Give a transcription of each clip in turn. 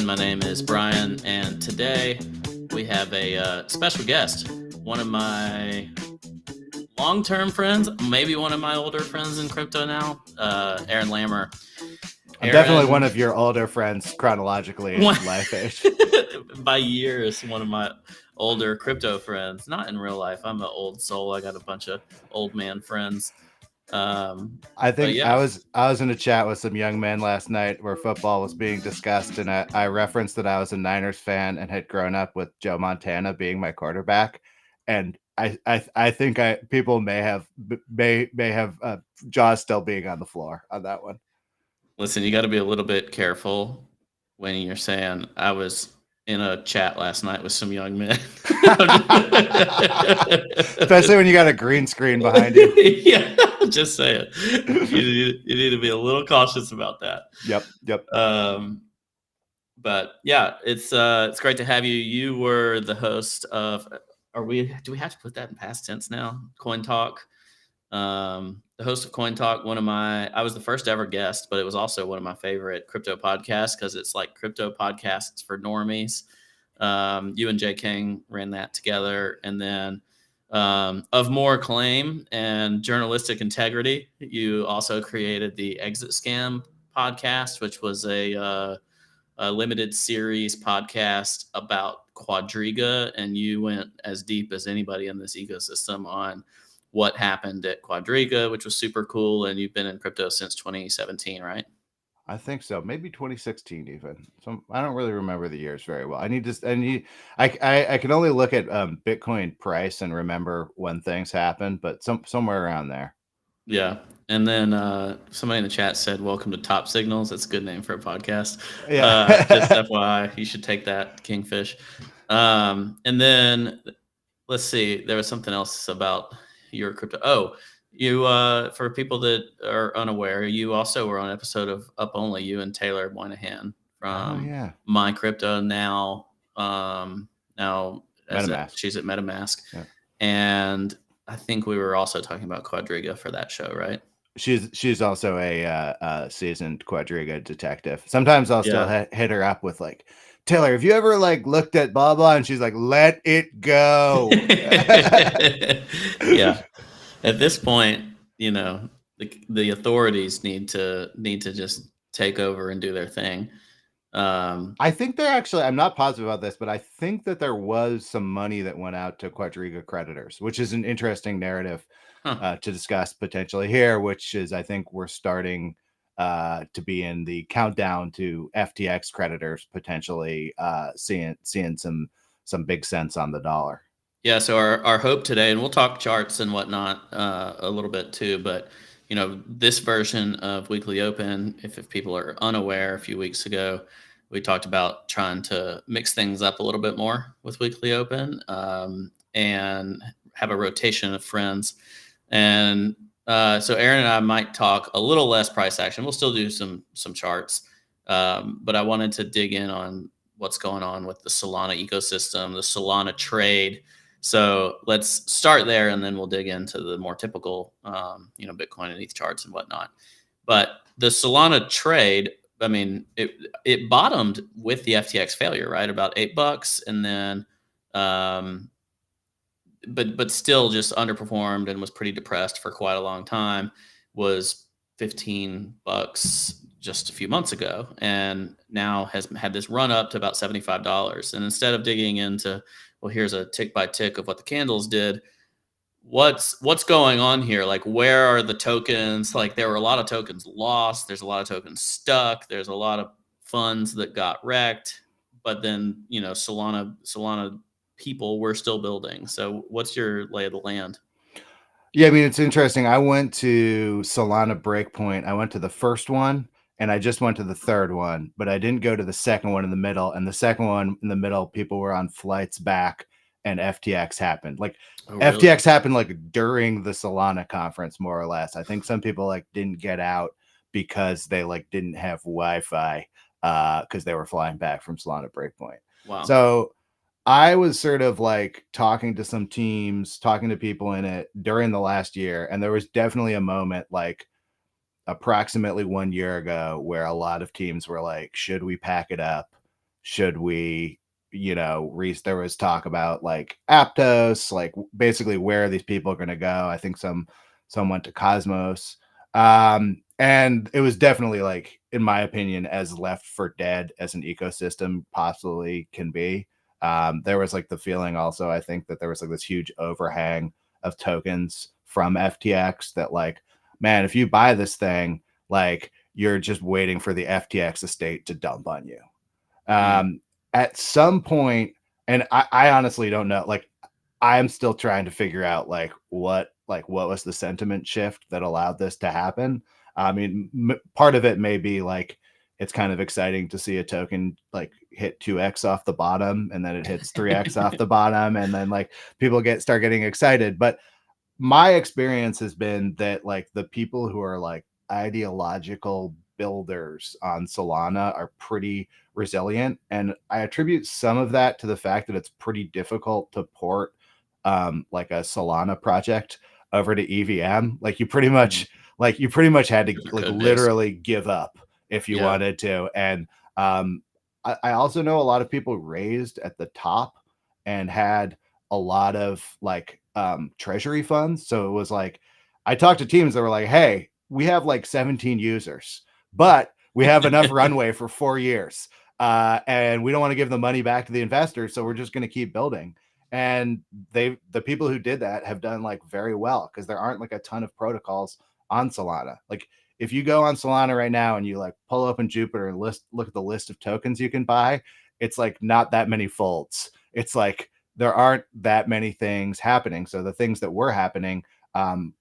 My name is Brian, and today we have a special guest, one of my long-term friends, maybe one of my older friends in crypto now, Aaron Lammer. I'm definitely one of your older friends chronologically in life age. By years, one of my older crypto friends. Not in real life. I'm an old soul. I got a bunch of old man friends. I think I was in a chat with some young men last night where football was being discussed, and I referenced that I was a Niners fan and had grown up with Joe Montana being my quarterback, and I think people may have jaws still being on the floor on that one. Listen, you got to be a little bit careful when you're saying I was in a chat last night with some young men. Especially when you got a green screen behind you. Yeah, just say it. You need to be a little cautious about that. Yep. But yeah, it's great to have you. You were the host of. Do we have to put that in past tense now? Coin Talk. The host of Coin Talk, I was the first ever guest, but it was also one of my favorite crypto podcasts because it's like crypto podcasts for normies. You and Jay King ran that together. And then of more acclaim and journalistic integrity, you also created the Exit Scam podcast, which was a limited series podcast about Quadriga. And you went as deep as anybody in this ecosystem on what happened at Quadriga, which was super cool. And you've been in crypto since 2017, right? I think so. Maybe 2016 even. So I don't really remember the years very well. I can only look at Bitcoin price and remember when things happened, but somewhere around there. Yeah. And then somebody in the chat said, "Welcome to Top Signals." That's a good name for a podcast. Yeah. Just FYI, you should take that, Kingfish. And then let's see, there was something else about your crypto. Oh, you for people that are unaware, you also were on an episode of Up Only, you and Taylor Moynihan from My Crypto now. Now she's at MetaMask. Yeah. And I think we were also talking about Quadriga for that show, right? She's also a seasoned Quadriga detective. Sometimes I'll still hit her up with like, Taylor, have you ever like looked at blah blah? And she's like, let it go. Yeah. At this point, you know, the authorities need to just take over and do their thing. I think they're actually, I'm not positive about this, but I think that there was some money that went out to Quadriga creditors, which is an interesting narrative to discuss potentially here, which is, I think we're starting to be in the countdown to FTX creditors potentially seeing some big cents on the dollar. Yeah, so our hope today, and we'll talk charts and whatnot a little bit too, but you know, this version of Weekly Open, if people are unaware, a few weeks ago, we talked about trying to mix things up a little bit more with Weekly Open and have a rotation of friends. And so Aaron and I might talk a little less price action. We'll still do some charts, but I wanted to dig in on what's going on with the Solana ecosystem, the Solana trade. So let's start there, and then we'll dig into the more typical, Bitcoin and ETH charts and whatnot. But the Solana trade, I mean, it bottomed with the FTX failure, right? About $8, and then, but still just underperformed and was pretty depressed for quite a long time. Was $15 just a few months ago, and now has had this run up to about $75. And instead of digging into, well, here's a tick by tick of what the candles did, what's going on here? Like, where are the tokens? Like, there were a lot of tokens lost. There's a lot of tokens stuck. There's a lot of funds that got wrecked. But then, you know, Solana people were still building. So what's your lay of the land? Yeah, I mean, it's interesting. I went to Solana Breakpoint. I went to the first one, and I just went to the third one, but I didn't go to the second one in the middle. And the second one in the middle, people were on flights back, and FTX happened. Like, really? FTX happened like during the Solana conference, more or less. I think some people like didn't get out because they like didn't have Wi-Fi because they were flying back from Solana Breakpoint. Wow. So I was sort of like talking to some teams, talking to people in it during the last year, and there was definitely a moment like approximately 1 year ago where a lot of teams were like, should we pack it up? should we, there was talk about like Aptos, like basically where these people are going to go. I think some went to Cosmos. And it was definitely, like, in my opinion, as left for dead as an ecosystem possibly can be. There was like the feeling also, I think, that there was like this huge overhang of tokens from FTX that, like, man, if you buy this thing, like, you're just waiting for the FTX estate to dump on you. At some point, and I honestly don't know, like, I'm still trying to figure out what was the sentiment shift that allowed this to happen. I mean, part of it may be like it's kind of exciting to see a token like hit 2x off the bottom, and then it hits 3x off the bottom, and then like people start getting excited. But my experience has been that like the people who are like ideological builders on Solana are pretty resilient, and I attribute some of that to the fact that it's pretty difficult to port like a Solana project over to EVM. Like you pretty much had to like literally give up if you wanted to. And I also know a lot of people raised at the top and had a lot of like treasury funds. So it was like I talked to teams that were like, hey, we have like 17 users, but we have enough runway for 4 years. And we don't want to give the money back to the investors, so we're just going to keep building. And the people who did that have done like very well, because there aren't like a ton of protocols on Solana. Like if you go on Solana right now and you like pull open Jupiter and look at the list of tokens you can buy, it's like not that many folds. It's like there aren't that many things happening. So the things that were happening,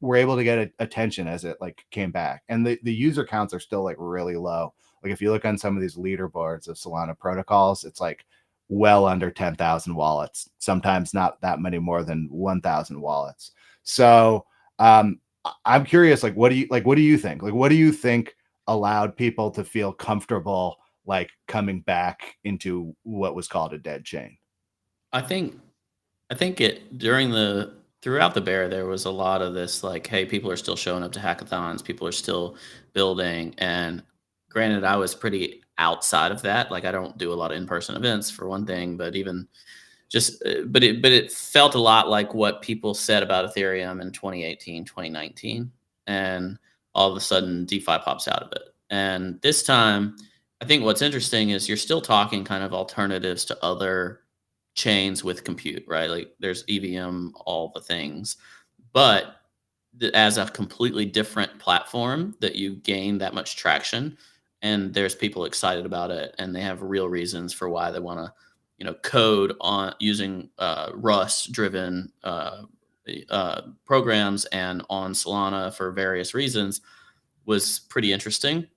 we're able to get attention as it like came back. And the user counts are still like really low. Like if you look on some of these leaderboards of Solana protocols, it's like well under 10,000 wallets, sometimes not that many more than 1,000 wallets. So I'm curious, like, what do you think? Like, what do you think allowed people to feel comfortable like coming back into what was called a dead chain? I think it throughout the bear there was a lot of this like, hey, people are still showing up to hackathons, people are still building, and granted, I was pretty outside of that. Like I don't do a lot of in-person events for one thing, but even just but it felt a lot like what people said about Ethereum in 2018, 2019, and all of a sudden DeFi pops out of it. And this time, I think what's interesting is you're still talking kind of alternatives to other chains with compute, right? Like there's EVM, all the things, but as a completely different platform that you gain that much traction, and there's people excited about it, and they have real reasons for why they want to, code on using Rust driven programs and on Solana for various reasons, was pretty interesting.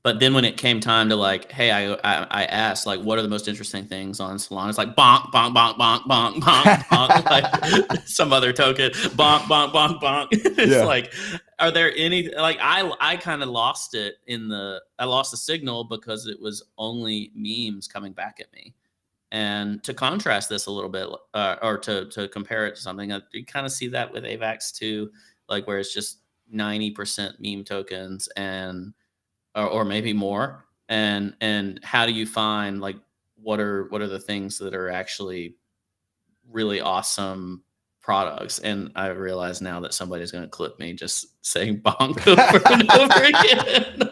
But then when it came time to like, hey, I asked like, what are the most interesting things on Solana? It's like bonk, bonk, bonk, bonk, bonk, bonk, bonk, like some other token, bonk, bonk, bonk, bonk. It's like, are there any like I kind of lost it I lost the signal because it was only memes coming back at me. And to contrast this a little bit, or to compare it to something, you kind of see that with AVAX too, like where it's just 90% meme tokens and or maybe more. And how do you find like what are the things that are actually really awesome products? And I realize now that somebody's going to clip me just saying bonk over and over again.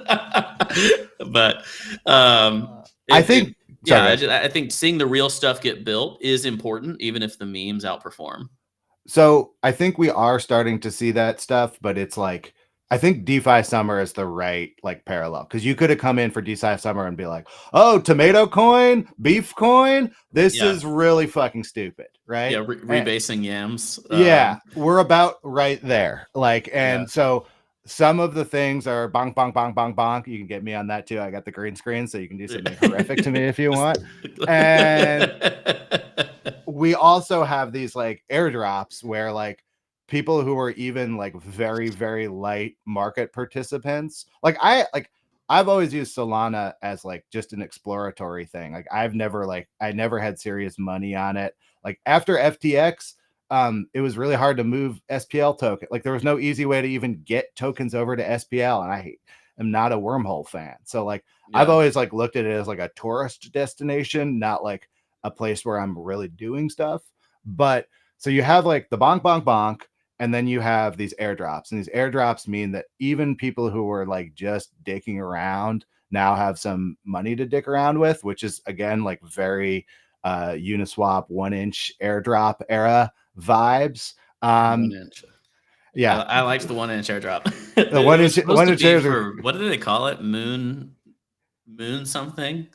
But I think I think seeing the real stuff get built is important, even if the memes outperform. So I think we are starting to see that stuff, but it's like I think DeFi Summer is the right like parallel, because you could have come in for DeFi Summer and be like, "Oh, tomato coin, beef coin, this is really fucking stupid," right? Yeah, rebasing yams. Yeah, we're about right there. Like, and so some of the things are bonk, bonk, bonk, bonk, bonk. You can get me on that too. I got the green screen, so you can do something horrific to me if you want. And we also have these like airdrops where like people who are even like very, very light market participants, I've always used Solana as like just an exploratory thing. Like I never had serious money on it. Like after FTX, it was really hard to move SPL token. Like there was no easy way to even get tokens over to SPL. And am not a wormhole fan. So like I've Yeah. always like looked at it as like a tourist destination, not like a place where I'm really doing stuff. But so you have like the bonk bonk bonk, and then you have these airdrops, and these airdrops mean that even people who were like just dicking around now have some money to dick around with, which is again like very Uniswap 1-inch airdrop era vibes. 1 inch. Yeah, I liked the 1 inch airdrop. the It one was inch supposed to be airdrop. for, what did they call it? Moon something?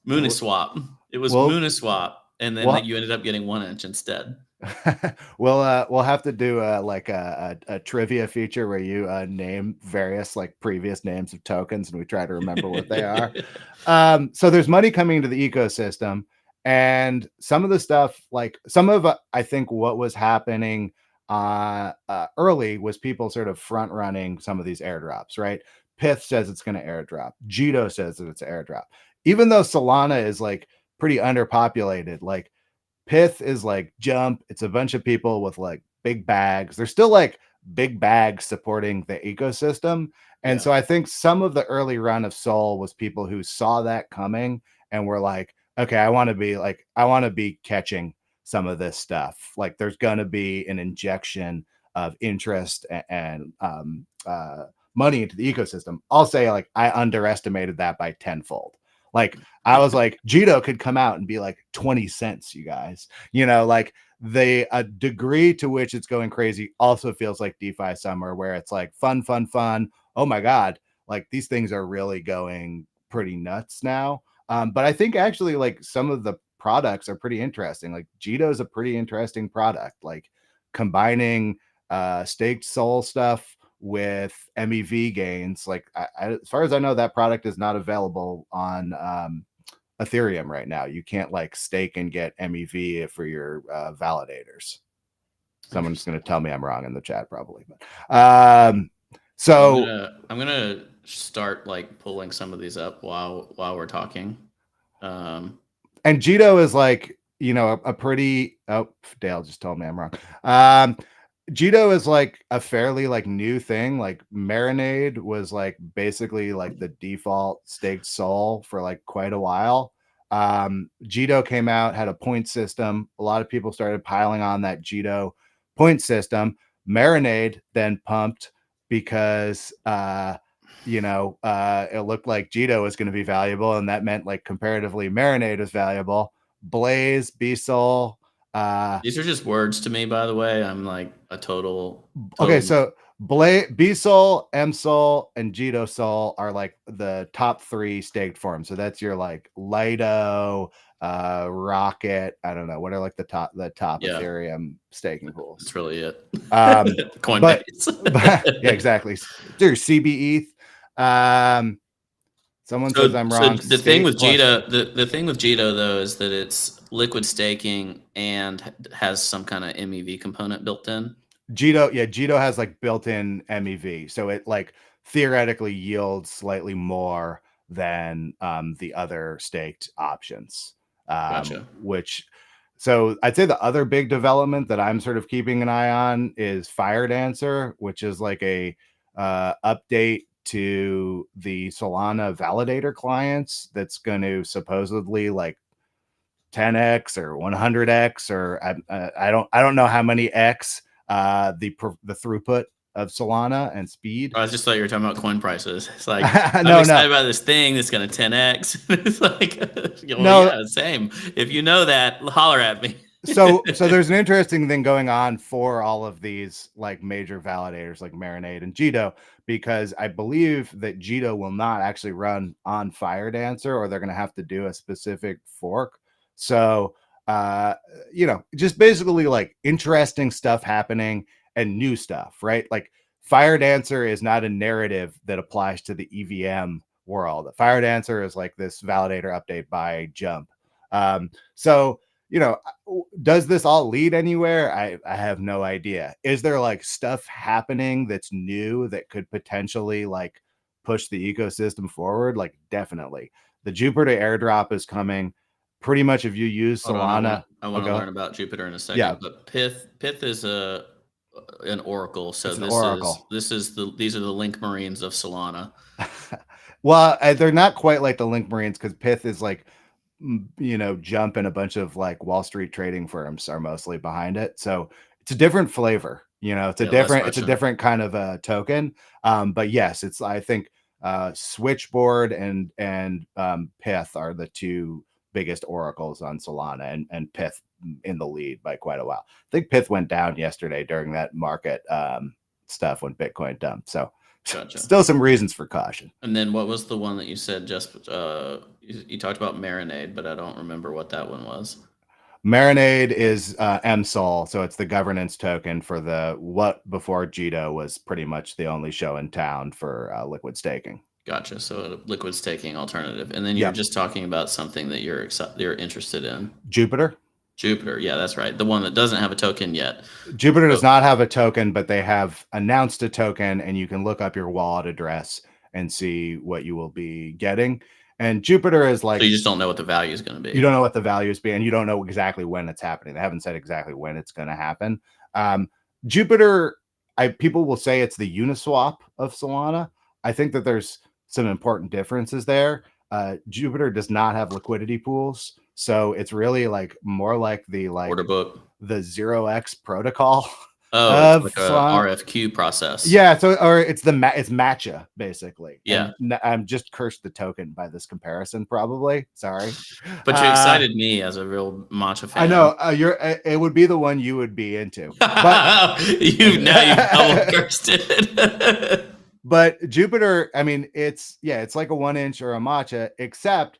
Mooniswap. It was Well, Mooniswap, and then well, you ended up getting 1 inch instead. we'll have to do like a trivia feature where you name various like previous names of tokens, and we try to remember what they are. So there's money coming into the ecosystem, and some of the stuff, like some of I think what was happening early was people sort of front running some of these airdrops, right? Pith says it's going to airdrop. Jeto says that it's an airdrop. Even though Solana is like pretty underpopulated, like Pith is like jump. It's a bunch of people with like big bags. There's still like big bags supporting the ecosystem. And Yeah. so I think some of the early run of Sol was people who saw that coming and were like, okay, I want to be catching some of this stuff. Like there's going to be an injection of interest and money into the ecosystem. I'll say like I underestimated that by tenfold. Like I was like, Jeto could come out and be like 20 cents, you guys. You know, like the degree to which it's going crazy also feels like DeFi Summer, where it's like fun, fun, fun. Oh my God, like these things are really going pretty nuts now. But I think actually, like some of the products are pretty interesting. Like Jeto is a pretty interesting product, like combining staked soul stuff with MEV gains. Like as far as I know, that product is not available on Ethereum right now. You can't like stake and get MEV for your validators. Someone's going to tell me I'm wrong in the chat probably. But so I'm gonna start like pulling some of these up while we're talking. And Jeto is like, you know, a pretty, oh, Dale just told me I'm wrong. Jeto is like a fairly like new thing. Like Marinade was like basically like the default staked soul for like quite a while. Jeto came out, had a point system. A lot of people started piling on that Jeto point system. Marinade then pumped because it looked like Jeto was going to be valuable, and that meant like comparatively Marinade was valuable. Blaze, B-Sol, These are just words to me, by the way. I'm like a total. okay, so B-Sol, M-Sol, and Jeto Sol are like the top 3 staked forms. So that's your like Lido, Rocket. I don't know what are like the top Yeah. Ethereum staking pools. That's really it. Coinbase. But yeah, exactly. There's CB ETH. Someone says I'm wrong. The thing with Jeto, the thing with Jeto though is that it's liquid staking and has some kind of MEV component built in. Jeto has like built-in MEV, so it like theoretically yields slightly more than the other staked options. Gotcha. Which, so I'd say the other big development that I'm sort of keeping an eye on is Fire Dancer, which is like a update to the Solana validator clients that's going to supposedly like 10x or 100x or I don't know how many x the throughput of Solana and speed. I just thought you were talking about coin prices. It's like No, I'm excited about this thing that's going to 10x. It's like, yeah, same. If you know that, holler at me. so there's an interesting thing going on for all of these like major validators like Marinade and Jeto, because I believe that Jeto will not actually run on Fire Dancer, or they're going to have to do a specific fork. So just basically like interesting stuff happening and new stuff, right? Like Fire Dancer is not a narrative that applies to the EVM world. Fire Dancer is like this validator update by Jump. So does this all lead anywhere? I have no idea. Is there like stuff happening that's new that could potentially like push the ecosystem forward? Like definitely. The Jupiter airdrop is coming. Pretty much if you use Solana. I want to learn about Jupiter in a second. Yeah. But Pith is a an oracle. So It's an oracle. these are the Link Marines of Solana. Well, they're not quite like the Link Marines because Pith is like, Jump and a bunch of like Wall Street trading firms are mostly behind it. So it's a different flavor. It's a different kind of a token. But yes, it's I think Switchboard and Pith are the two biggest oracles on Solana, and Pith in the lead by quite a while. I think Pith went down yesterday during that market stuff when Bitcoin dumped. So Gotcha. Still some reasons for caution. And then what was the one that you said just you talked about Marinade, but I don't remember what that one was. Marinade is MSOL, so it's the governance token for what before Jeto was pretty much the only show in town for liquid staking. Gotcha. So a liquid staking alternative, and then you're just talking about something that you're interested in. Jupiter. Jupiter, yeah, that's right. The one that doesn't have a token yet. Jupiter does not have a token, but they have announced a token, and you can look up your wallet address and see what you will be getting. And Jupiter is like, so you just don't know what the value is going to be. You don't know what the value is being, and you don't know exactly when it's happening. They haven't said exactly when it's going to happen. Jupiter, people will say it's the Uniswap of Solana. I think that there's some important differences there. Jupiter does not have liquidity pools, so it's really like more like the order book, the 0x protocol. Oh, it's like a RFQ process. Yeah, or it's matcha basically. Yeah, and I'm just cursed the token by this comparison, probably. Sorry, but you excited me as a real matcha fan. I know it would be the one you would be into, but you've double cursed it. But Jupiter, I mean, it's like a 1 inch or a matcha, except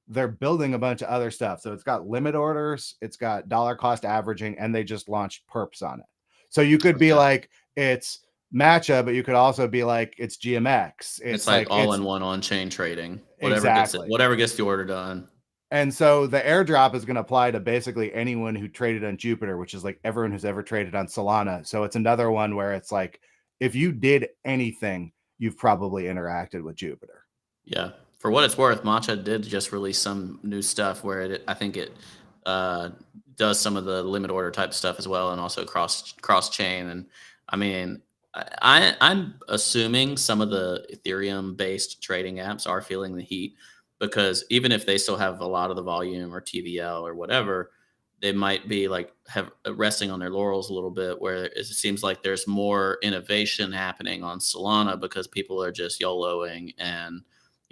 they're building a bunch of other stuff. So it's got limit orders, it's got dollar cost averaging, and they just launched perps on it. So you could be like, it's matcha, but you could also be like, it's GMX. It's like all-in-one on-chain trading. Whatever gets the order done. And so the airdrop is going to apply to basically anyone who traded on Jupiter, which is like everyone who's ever traded on Solana. So it's another one where it's like, if you did anything, you've probably interacted with Jupiter. Yeah. For what it's worth, Matcha did just release some new stuff where I think it does some of the limit order type stuff as well, and also cross chain. And I mean, I'm assuming some of the Ethereum based trading apps are feeling the heat, because even if they still have a lot of the volume or TVL or whatever, they might be like resting on their laurels a little bit, where it seems like there's more innovation happening on Solana because people are just YOLOing and,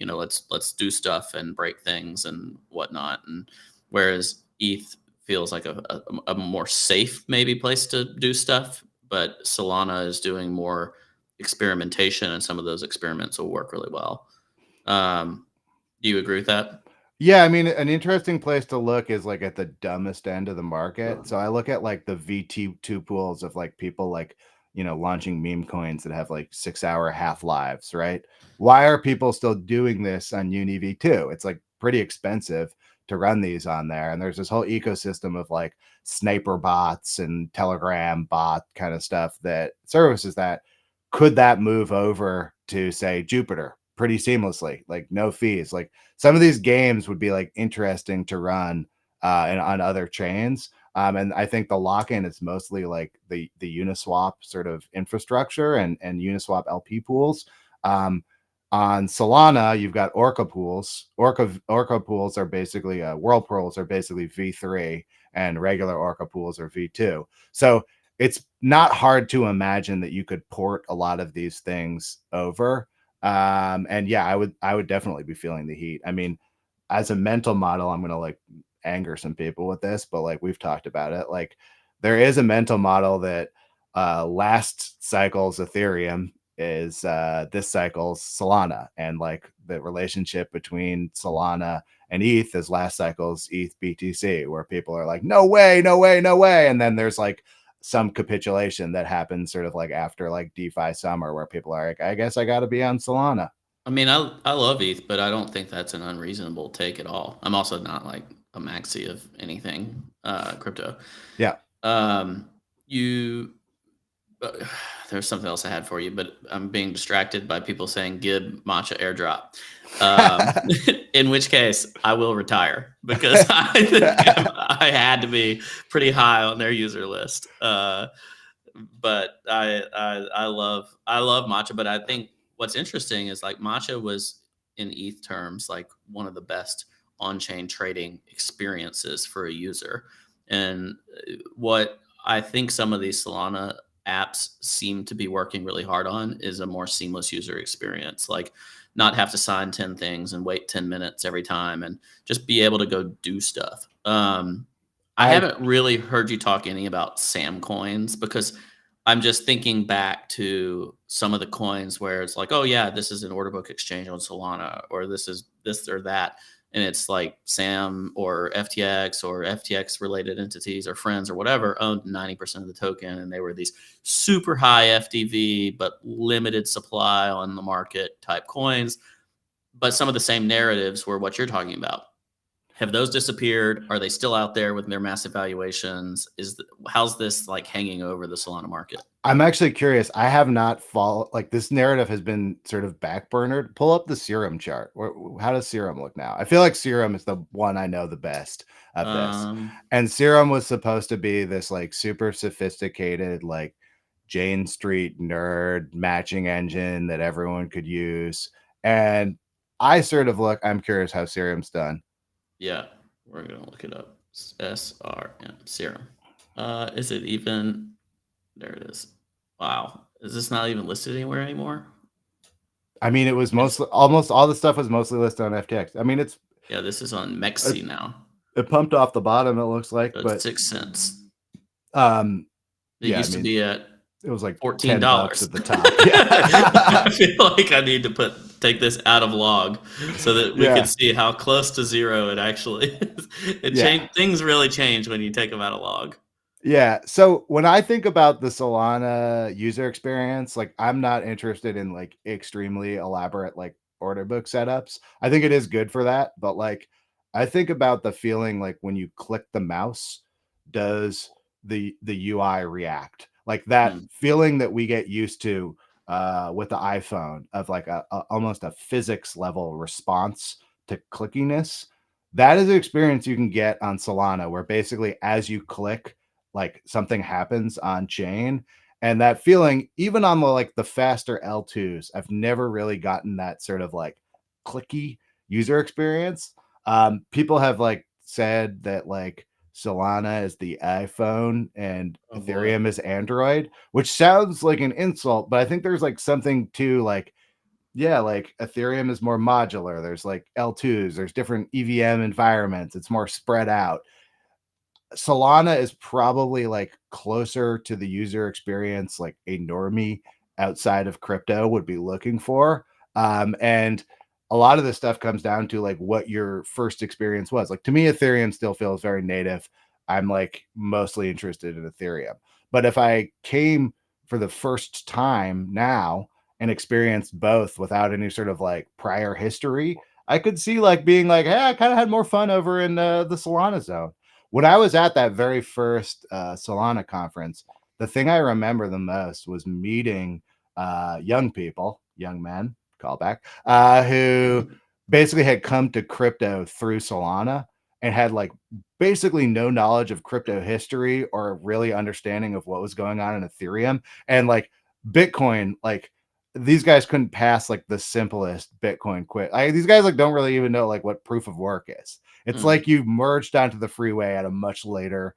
let's do stuff and break things and whatnot. And whereas ETH feels like a more safe maybe place to do stuff, but Solana is doing more experimentation, and some of those experiments will work really well. Do you agree with that? Yeah, I mean, an interesting place to look is like at the dumbest end of the market. So I look at like the VT2 pools of like people like, launching meme coins that have like 6-hour half-lives, right? Why are people still doing this on UniV2? It's like pretty expensive to run these on there. And there's this whole ecosystem of like sniper bots and Telegram bot kind of stuff that services that. Could that move over to, say, Jupiter pretty seamlessly, like no fees? Like some of these games would be like interesting to run and on other chains. And I think the lock-in is mostly like the Uniswap sort of infrastructure and Uniswap LP pools. On Solana, you've got Orca pools. Orca pools are basically whirlpools are basically V3, and regular Orca pools are V2. So it's not hard to imagine that you could port a lot of these things over. And yeah, I would definitely be feeling the heat. I mean, as a mental model, I'm gonna like anger some people with this, but like we've talked about it, like there is a mental model that last cycle's Ethereum is this cycle's Solana, and like the relationship between Solana and ETH is last cycle's ETH BTC, where people are like, no way, no way, no way. And then there's like some capitulation that happens sort of like after like DeFi Summer, where people are like, I guess I got to be on Solana. I mean, I love ETH, but I don't think that's an unreasonable take at all. I'm also not like a maxi of anything crypto. Yeah. There's something else I had for you, but I'm being distracted by people saying Gib matcha airdrop. In which case I will retire, because I think I had to be pretty high on their user list. but I love matcha. But I think what's interesting is like matcha was in ETH terms like one of the best on-chain trading experiences for a user. And what I think some of these Solana apps seem to be working really hard on is a more seamless user experience. Like not have to sign 10 things and wait 10 minutes every time and just be able to go do stuff. I I haven't really heard you talk any about Sam coins because I'm just thinking back to some of the coins where it's like, oh yeah, this is an order book exchange on Solana, or this is this or that. And it's like Sam or FTX related entities or friends or whatever owned 90% of the token. And they were these super high FDV, but limited supply on the market type coins. But some of the same narratives were what you're talking about. Have those disappeared? Are they still out there with their massive valuations? How's this like hanging over the Solana market? I'm actually curious. I have not followed, like, this narrative has been sort of backburnered. Pull up the Serum chart. How does Serum look now? I feel like Serum is the one I know the best of this. And Serum was supposed to be this like super sophisticated, like Jane Street nerd matching engine that everyone could use. And I'm curious how Serum's done. Yeah, we're gonna look it up. SRM Serum. Is it even? There it is. Wow, is this not even listed anywhere anymore? I mean, it was almost all the stuff was mostly listed on FTX. I mean, yeah, this is on Mexi now. It pumped off the bottom, it looks like, So but 6 cents. It used to be at it was like $14 at the top. I feel like I need to take this out of log so that we can see how close to zero it actually is. Things really change when you take them out of log. Yeah. So when I think about the Solana user experience, like I'm not interested in like extremely elaborate like order book setups. I think it is good for that, but like I think about the feeling like when you click the mouse, does the UI react? Like that feeling that we get used to with the iPhone of like a almost a physics level response to clickiness. That is an experience you can get on Solana where basically as you click, like something happens on chain. And that feeling, even on the faster L2s, I've never really gotten that sort of like clicky user experience. People have like said that like Solana is the iPhone and Ethereum is Android, which sounds like an insult, but I think there's like something to like, yeah, like Ethereum is more modular. There's like L2s, there's different EVM environments. It's more spread out. Solana is probably like closer to the user experience like a normie outside of crypto would be looking for. And a lot of this stuff comes down to like what your first experience was. Like to me, Ethereum still feels very native. I'm like mostly interested in Ethereum. But if I came for the first time now and experienced both without any sort of like prior history, I could see like being like, hey, I kind of had more fun over in the Solana zone. When I was at that very first Solana conference, the thing I remember the most was meeting young people, young men, callback, who basically had come to crypto through Solana and had like basically no knowledge of crypto history or really understanding of what was going on in Ethereum. And like Bitcoin, like these guys couldn't pass like the simplest Bitcoin quit. These guys like don't really even know like what proof of work is. It's like you merged onto the freeway at a much later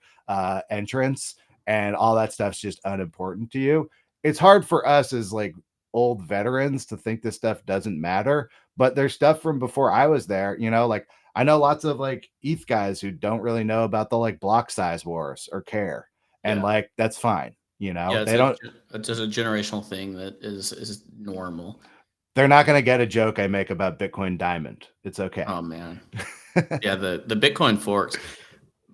entrance, and all that stuff's just unimportant to you. It's hard for us as like old veterans to think this stuff doesn't matter, but there's stuff from before I was there. You know, like I know lots of like ETH guys who don't really know about the like block size wars or care, and like that's fine. You know, they don't. It's just a generational thing that is normal. They're not going to get a joke I make about Bitcoin Diamond. It's okay. Oh man, yeah. The Bitcoin forks.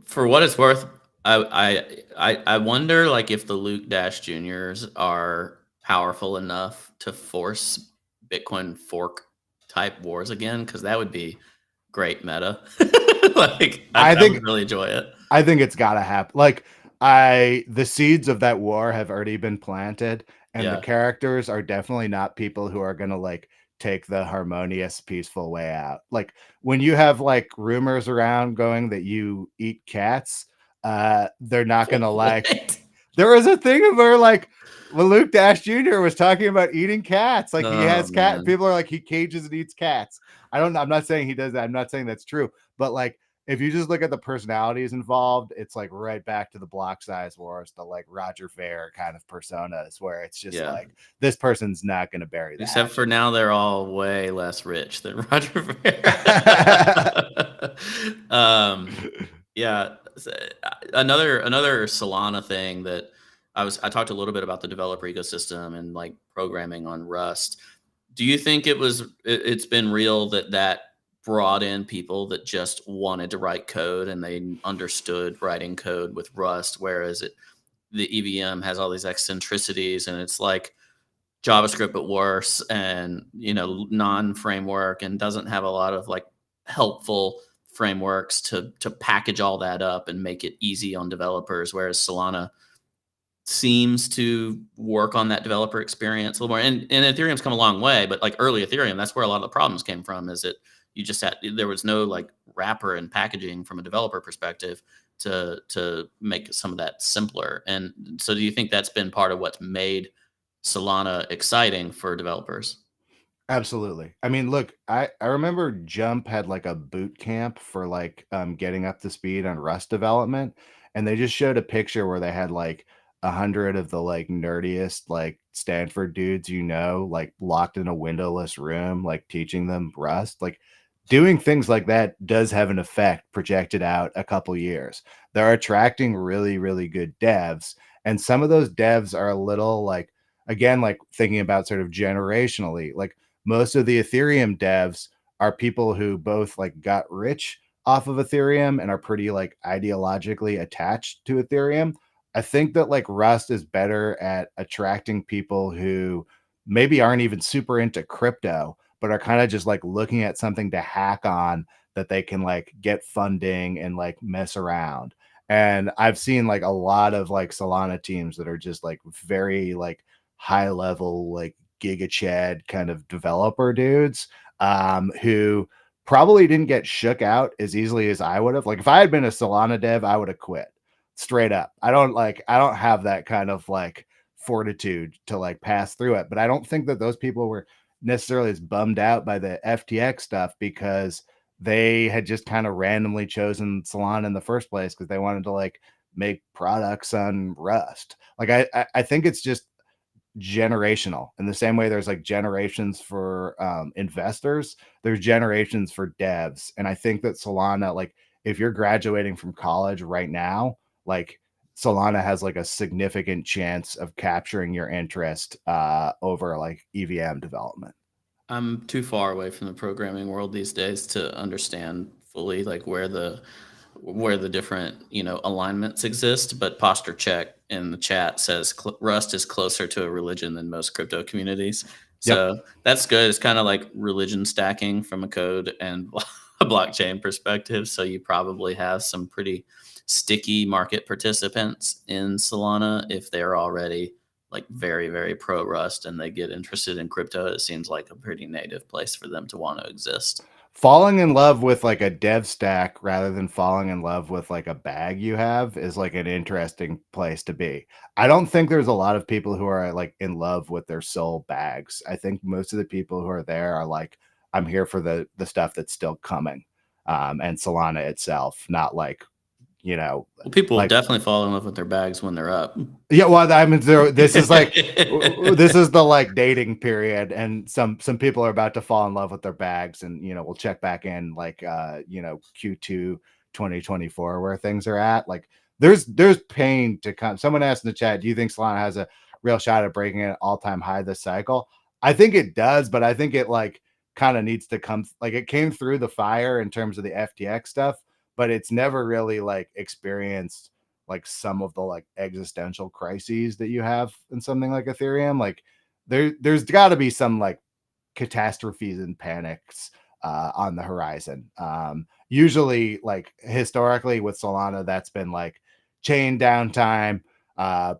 For what it's worth, I wonder like if the Luke Dash Juniors are powerful enough to force Bitcoin fork type wars again, because that would be great meta. Like I would really enjoy it. I think it's got to happen. Like the seeds of that war have already been planted, and the characters are definitely not people who are going to like take the harmonious, peaceful way out. Like when you have like rumors around going that you eat cats, they're not going to like There was a thing where like when Luke Dash Jr. was talking about eating cats, like he Oh has cat. man. People are like he cages and eats cats. I don't know. I'm not saying he does that. I'm not saying that's true. But like if you just look at the personalities involved, it's like right back to the block size wars, the like Roger Ver kind of personas, where it's just Yeah. like this person's not going to bury the Except for hatchet. now, they're all way less rich than Roger Ver. Yeah. Another Solana thing that I talked a little bit about the developer ecosystem and like programming on Rust. Do you think it's been real that brought in people that just wanted to write code and they understood writing code with Rust, whereas the EVM has all these eccentricities and it's like JavaScript but worse, and non-framework, and doesn't have a lot of like helpful frameworks to package all that up and make it easy on developers, whereas Solana seems to work on that developer experience a little more. And Ethereum's come a long way, but like early Ethereum, that's where a lot of the problems came from. Is that you just had there was no like wrapper and packaging from a developer perspective to make some of that simpler. And so, do you think that's been part of what's made Solana exciting for developers? Absolutely. I mean, look, I remember Jump had like a boot camp for like getting up to speed on Rust development, and they just showed a picture where they had like 100 of the like nerdiest like Stanford dudes, like locked in a windowless room, like teaching them Rust. Like doing things like that does have an effect projected out a couple years. They're attracting really, really good devs, and some of those devs are a little like, again, like thinking about sort of generationally, like most of the Ethereum devs are people who both like got rich off of Ethereum and are pretty like ideologically attached to Ethereum. I think that like Rust is better at attracting people who maybe aren't even super into crypto, but are kind of just like looking at something to hack on that they can like get funding and like mess around. And I've seen like a lot of like Solana teams that are just like very like high level, like Giga Chad kind of developer dudes who probably didn't get shook out as easily as I would have. Like if I had been a Solana dev, I would have quit straight up. I don't have that kind of like fortitude to like pass through it. But I don't think that those people were necessarily as bummed out by the FTX stuff because they had just kind of randomly chosen Solana in the first place because they wanted to like make products on Rust. Like I think it's just generational in the same way there's like generations for investors, there's generations for devs. And I think that Solana, like if you're graduating from college right now, like Solana has like a significant chance of capturing your interest over like EVM development. I'm too far away from the programming world these days to understand fully like where the different alignments exist. But Posture Check in the chat says Rust is closer to a religion than most crypto communities. Yep. So that's good. It's kind of like religion stacking from a code and a blockchain perspective. So you probably have some pretty sticky market participants in Solana if they're already like very, very pro Rust and they get interested in crypto. It seems like a pretty native place for them to want to exist. Falling in love with like a dev stack rather than falling in love with like a bag you have is like an interesting place to be. I don't think there's a lot of people who are like in love with their soul bags. I think most of the people who are there are like, I'm here for the stuff that's still coming. And Solana itself, not like, you know, Well, people like definitely fall in love with their bags when they're up. yeah, well, I mean, this is like this is the like dating period, and some people are about to fall in love with their bags, and we'll check back in like Q2 2024 where things are at. Like there's pain to come. Someone asked in the chat, do you think Solana has a real shot at breaking an all-time high this cycle? I think it does, but I think it like kind of needs to come like it came through the fire in terms of the FTX stuff, but it's never really like experienced like some of the like existential crises that you have in something like Ethereum. Like there's got to be some like catastrophes and panics on the horizon. Usually, like historically with Solana, that's been like chain downtime,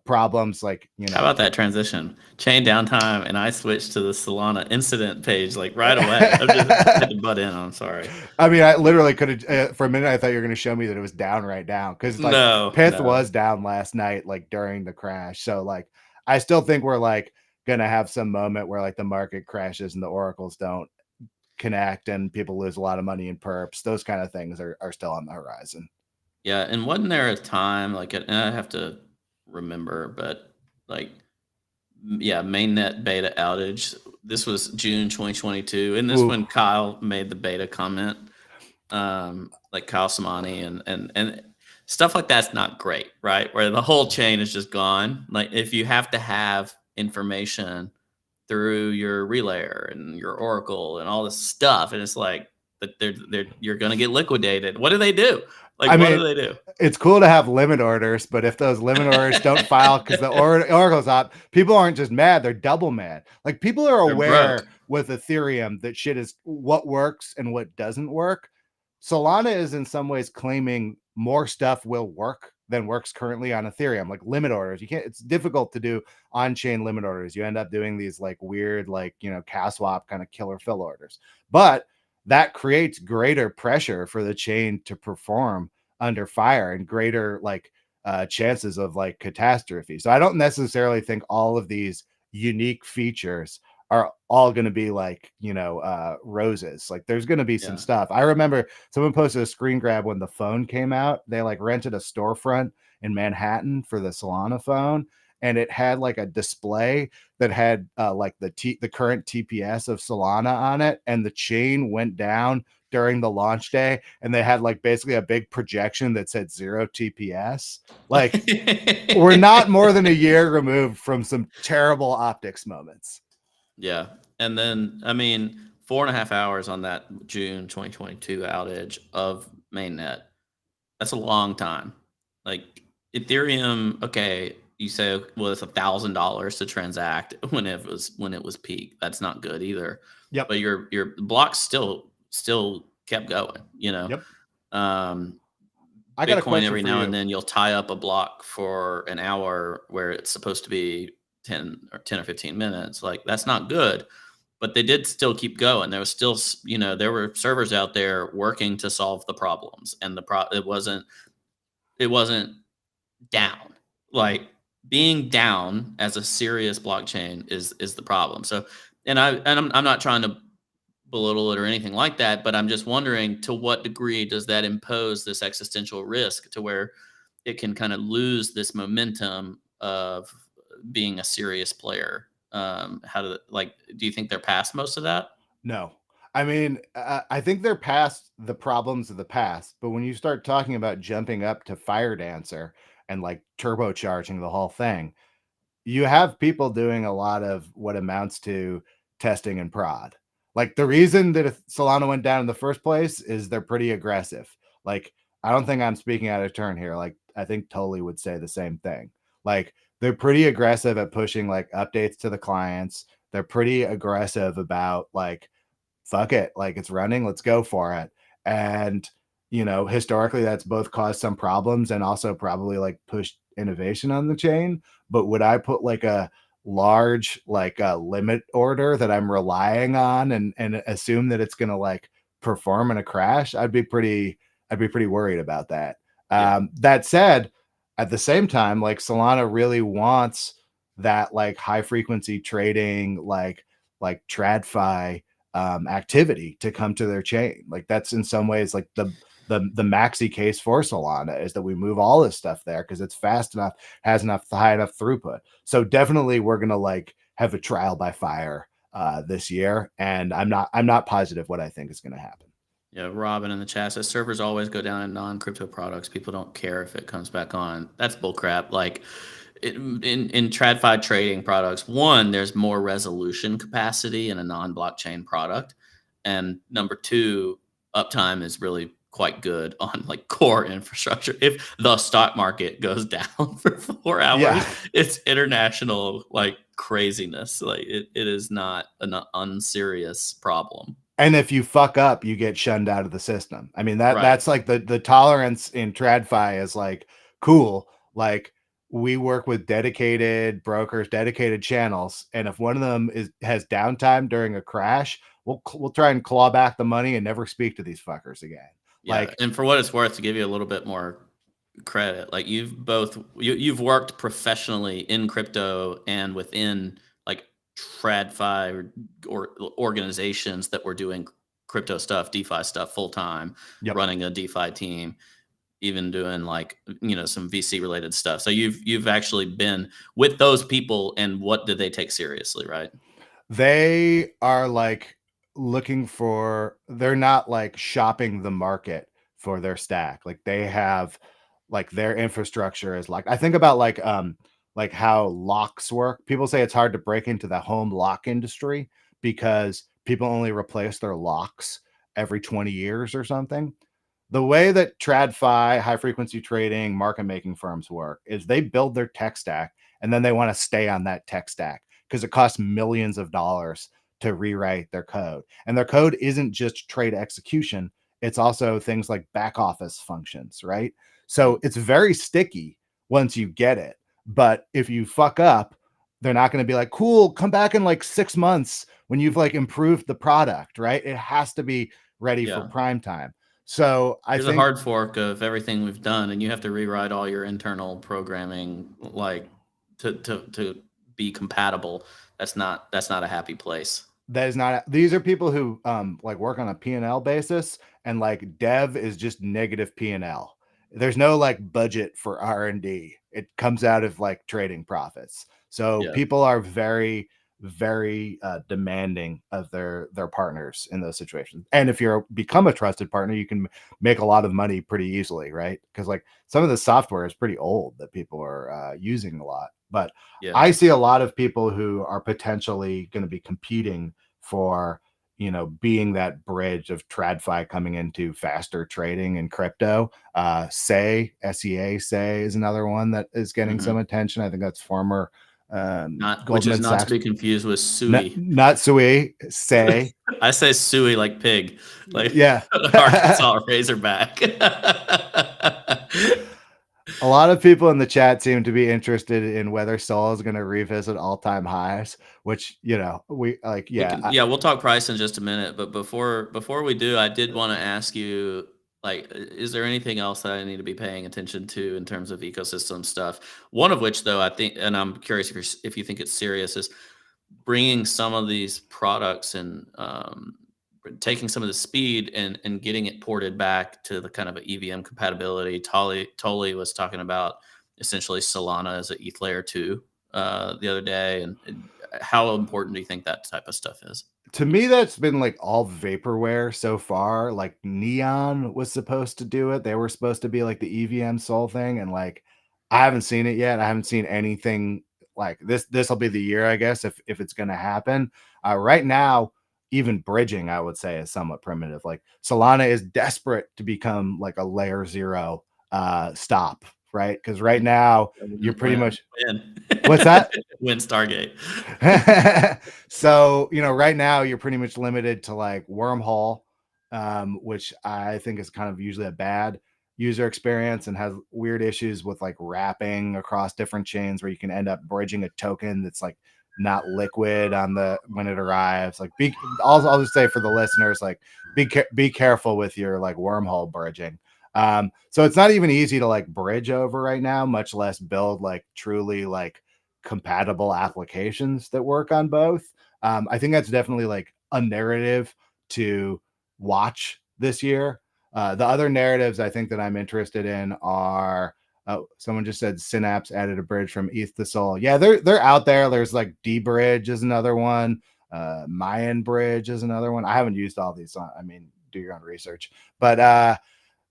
problems like, you How know. about that transition? Chain downtime, and I switched to the Solana incident page like right away. I just had to butt in. I'm sorry. I mean, I literally could have, for a minute, I thought you were going to show me that it was down right now. Cause like No, Pith no. was down last night, like during the crash. So like, I still think we're like going to have some moment where like the market crashes and the oracles don't connect and people lose a lot of money in perps. Those kind of things are still on the horizon. Yeah, and wasn't there a time like, and I have to remember, but like, yeah, mainnet beta outage. This was June 2022, and this Ooh. when Kyle made the beta comment, like Kyle Samani and stuff like that's not great, right? Where the whole chain is just gone. Like if you have to have information through your relayer and your oracle and all this stuff, and it's like that they're you're gonna get liquidated. What do they do? Like I what mean, do they do? it's cool to have limit orders, but if those limit orders don't file because the oracle's up, people aren't just mad, they're double mad. Like people are They're broke. aware with Ethereum that shit is what works and what doesn't work. Solana is in some ways claiming more stuff will work than works currently on Ethereum, like limit orders. You can't, it's difficult to do on-chain limit orders. You end up doing these like weird, like, you know, cow swap kind of killer fill orders. But that creates greater pressure for the chain to perform under fire and greater like chances of like catastrophe. So I don't necessarily think all of these unique features are all going to be like, you know, roses. Like there's going to be some Yeah. stuff. I remember someone posted a screen grab when the phone came out. They like rented a storefront in Manhattan for the Solana phone, and it had like a display that had like the current TPS of Solana on it, and the chain went down during the launch day, and they had like basically a big projection that said 0 TPS. Like we're not more than a year removed from some terrible optics moments. Yeah. And then, I mean, 4.5 hours on that June 2022 outage of mainnet. That's a long time. Like Ethereum, okay, you say, well, it's $1,000 to transact when it was peak. That's not good either. Yep. But your blocks still kept going, you know. Yep. Um, I got a Bitcoin question every for now and you. then you'll tie up a block for an hour where it's supposed to be 10 or 15 minutes. Like that's not good, but they did still keep going. There was still, you know, there were servers out there working to solve the problems, and it wasn't down. Like being down as a serious blockchain is the problem. So, I'm not trying to belittle it or anything like that, but I'm just wondering to what degree does that impose this existential risk to where it can kind of lose this momentum of being a serious player. Do you think they're past most of that? No. I mean, I think they're past the problems of the past, but when you start talking about jumping up to Fire Dancer and like turbocharging the whole thing, you have people doing a lot of what amounts to testing and prod. Like the reason that Solana went down in the first place is they're pretty aggressive. Like I don't think I'm speaking out of turn here. Like I think Tolly would say the same thing. Like they're pretty aggressive at pushing like updates to the clients. They're pretty aggressive about like fuck it, like it's running, let's go for it. And you know, historically that's both caused some problems and also probably like pushed innovation on the chain. But would I put like a large like a limit order that I'm relying on and assume that it's going to like perform in a crash? I'd be pretty worried about that. Yeah. That said, at the same time, like Solana really wants that like high frequency trading, like TradFi activity to come to their chain. Like that's in some ways like the maxi case for Solana is that we move all this stuff there because it's fast enough, has enough high enough throughput. So definitely we're gonna like have a trial by fire this year, and I'm not positive what I think is gonna happen. Yeah, Robin in the chat says servers always go down in non-crypto products. People don't care if it comes back on. That's bullcrap. Like in TradFi trading products, one, there's more resolution capacity in a non-blockchain product, and number two, uptime is really quite good on like core infrastructure. If the stock market goes down for 4 hours, Yeah. it's international like craziness. Like it is not an unserious problem. And if you fuck up, you get shunned out of the system. I mean, Right. that's like the tolerance in TradFi is like cool. Like we work with dedicated brokers, dedicated channels, and if one of them has downtime during a crash, we'll try and claw back the money and never speak to these fuckers again. Yeah, Like, and for what it's worth, to give you a little bit more credit, like you've worked professionally in crypto and within like TradFi or organizations that were doing crypto stuff, DeFi stuff full time, yep. running a DeFi team, even doing like some VC related stuff. So you've actually been with those people, and what did they take seriously, right? They are like they're not like shopping the market for their stack. Like they have like their infrastructure is like, I think about like how locks work. People say it's hard to break into the home lock industry because people only replace their locks every 20 years or something. The way that TradFi, high frequency trading, market making firms work is they build their tech stack and then they want to stay on that tech stack because it costs millions of dollars to rewrite their code. And their code isn't just trade execution, it's also things like back office functions, right? So Mm. it's very sticky once you get it. But if you fuck up, they're not going to be like, cool, come back in like 6 months when you've like improved the product, right? It has to be ready for Yeah. prime time. So I Here's a think hard fork of everything we've done, and you have to rewrite all your internal programming, like to be compatible. That's not a happy place. that is not, these are people who like work on a P&L basis, and like dev is just negative P&L. There's no like budget for R&D. It comes out of like trading profits. So Yeah, people are very very demanding of their partners in those situations. And if you're become a trusted partner, you can make a lot of money pretty easily, right? Because like some of the software is pretty old that people are using a lot. But yeah. I see a lot of people who are potentially going to be competing for, being that bridge of TradFi coming into faster trading in crypto. SEA is another one that is getting some Hmm. attention. I think that's former Not which is Goldman not to Sachs. be confused with Not, Sui. not Sui, Say. I say Sui like pig, like Yeah. Arkansas Razorback. A lot of people in the chat seem to be interested in whether Sol is going to revisit all-time highs, which, we like, We yeah, can, yeah, we'll talk price in just a minute, but before we do, I did want to ask you, like, is there anything else that I need to be paying attention to in terms of ecosystem stuff? One of which, though, I think, and I'm curious if you think it's serious, is bringing some of these products and taking some of the speed and getting it ported back to the kind of EVM compatibility. Tolly was talking about essentially Solana as an ETH layer 2 the other day, and how important do you think that type of stuff is? to me that's been like all vaporware so far. Like Neon was supposed to do it, they were supposed to be like the EVM soul thing, and like I haven't seen it yet. I haven't seen anything like this will be the year, I guess, if it's going to happen. Right now, even bridging, I would say, is somewhat primitive. Like Solana is desperate to become like a layer 0 stop, right? Because right now you're pretty much, Win. what's that? Win Stargate. So, right now you're pretty much limited to like wormhole, which I think is kind of usually a bad user experience and has weird issues with like wrapping across different chains where you can end up bridging a token that's like not liquid on the when it arrives. Like I'll just say for the listeners, like be careful with your like wormhole bridging. So it's not even easy to like bridge over right now, much less build like truly like compatible applications that work on both. I think that's definitely like a narrative to watch this year. The other narratives I think that I'm interested in are, someone just said Synapse added a bridge from ETH to Sol. Yeah, they're out there. There's like D Bridge is another one. Mayan Bridge is another one. I haven't used all these. I mean, do your own research. But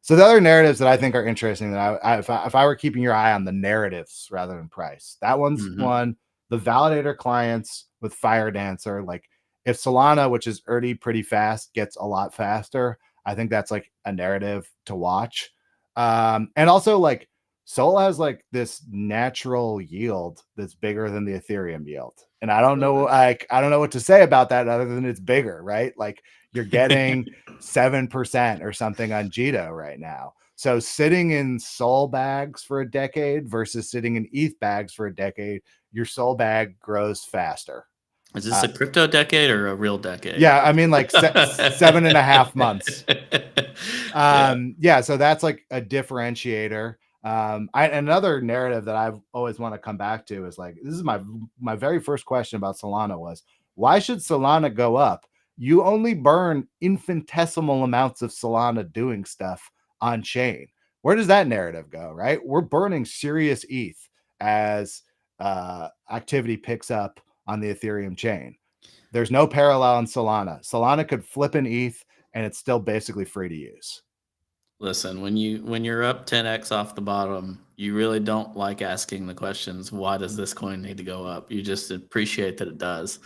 so the other narratives that I think are interesting that if I were keeping your eye on the narratives rather than price, that one's Hmm. one. The validator clients with Fire Dancer, like if Solana, which is already pretty fast, gets a lot faster, I think that's like a narrative to watch. And also like Sol has like this natural yield that's bigger than the Ethereum yield. And I don't know, like I don't know what to say about that other than it's bigger, right? Like you're getting 7% or something on Jeto right now. So sitting in Sol bags for a decade versus sitting in ETH bags for a decade, your Sol bag grows faster. Is this a crypto decade or a real decade? Yeah, I mean like 7.5 months. Yeah. So that's like a differentiator. Another narrative that I've always want to come back to is like, this is my very first question about Solana was, why should Solana go up? You only burn infinitesimal amounts of Solana doing stuff on chain. Where does that narrative go, right? We're burning serious ETH as activity picks up on the Ethereum chain. There's no parallel in Solana. Solana could flip an ETH and it's still basically free to use. Listen, when you're up 10x off the bottom, you really don't like asking the questions, why does this coin need to go up? You just appreciate that it does.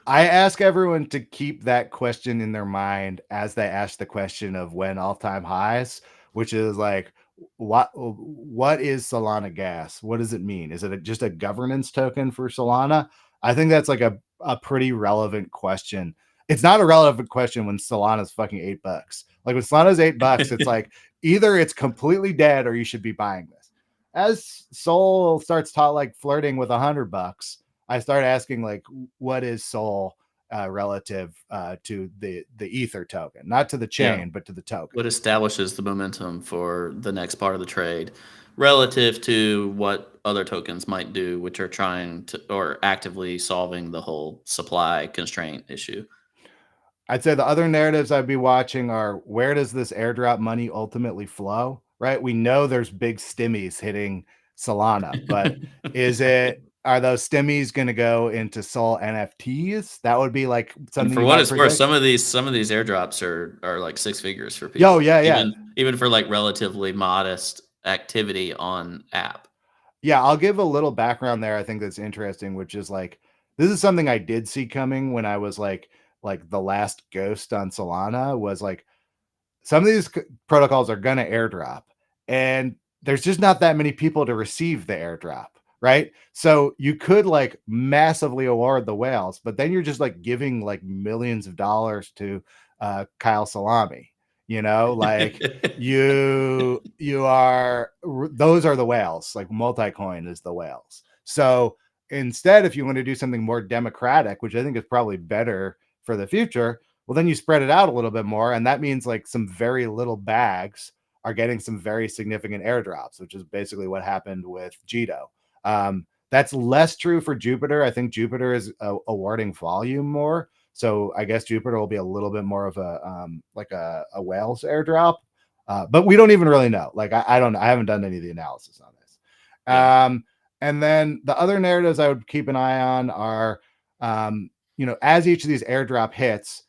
I ask everyone to keep that question in their mind as they ask the question of when all-time highs, which is like, what is Solana gas? What does it mean? Is it just a governance token for Solana? I think that's like a pretty relevant question. It's not a relevant question when Solana's fucking $8. Like when Solana's $8, it's like either it's completely dead or you should be buying this. As Sol starts like flirting with $100, I start asking like, what is Sol relative to the Ether token, not to the chain, but to the token? What establishes the momentum for the next part of the trade relative to what other tokens might do, which are trying to or actively solving the whole supply constraint issue? I'd say the other narratives I'd be watching are, where does this airdrop money ultimately flow? Right? We know there's big stimmies hitting Solana, but are those stimmies going to go into Sol NFTs? That would be like And something for you what might it's worth, predict. some of these airdrops are like six figures for Yo, people, yeah. even for like relatively modest activity on app. Yeah, I'll give a little background there. I think that's interesting, which is like, this is something I did see coming when I was like the last ghost on Solana was like, some of these protocols are going to airdrop and there's just not that many people to receive the airdrop, right? So you could like massively award the whales, but then you're just like giving like millions of dollars to Kyle Salami, like you are, those are the whales. Like multi-coin is the whales. So instead, if you want to do something more democratic, which I think is probably better for the future, well, then you spread it out a little bit more. And that means like some very little bags are getting some very significant airdrops, which is basically what happened with Jeto. That's less true for Jupiter. I think Jupiter is awarding volume more. So I guess Jupiter will be a little bit more of a like a whales airdrop. But we don't even really know. Like I haven't done any of the analysis on this. Yeah. And then the other narratives I would keep an eye on are, as each of these airdrop hits,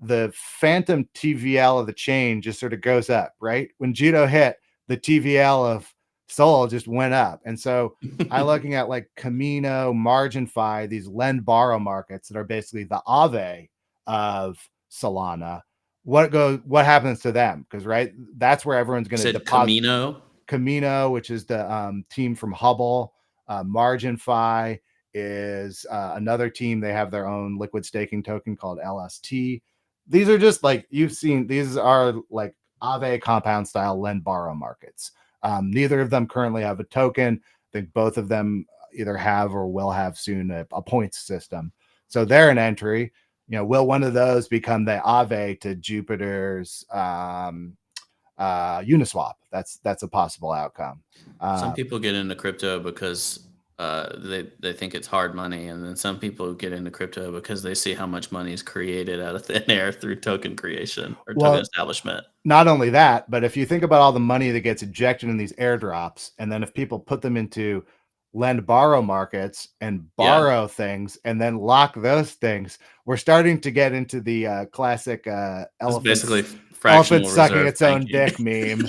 the phantom TVL of the chain just sort of goes up, right? When Jeto hit, the TVL of Sol just went up. And so I'm looking at like Camino, MarginFi, these lend borrow markets that are basically the Aave of Solana. What happens to them? Because right, that's where everyone's going to deposit. Camino, which is the team from Hubble. MarginFi is another team. They have their own liquid staking token called LST. These are just like you've seen. These are like Aave compound style lend borrow markets. Neither of them currently have a token. I think both of them either have or will have soon a points system. So they're an entry. Will one of those become the Aave to Jupiter's Uniswap? That's a possible outcome. Some people get into crypto because they think it's hard money, and then some people get into crypto because they see how much money is created out of thin air through token creation or token establishment. Not only that, but if you think about all the money that gets injected in these airdrops, and then if people put them into lend borrow markets and borrow things and then lock those things, we're starting to get into the classic elephant sucking its own dick meme.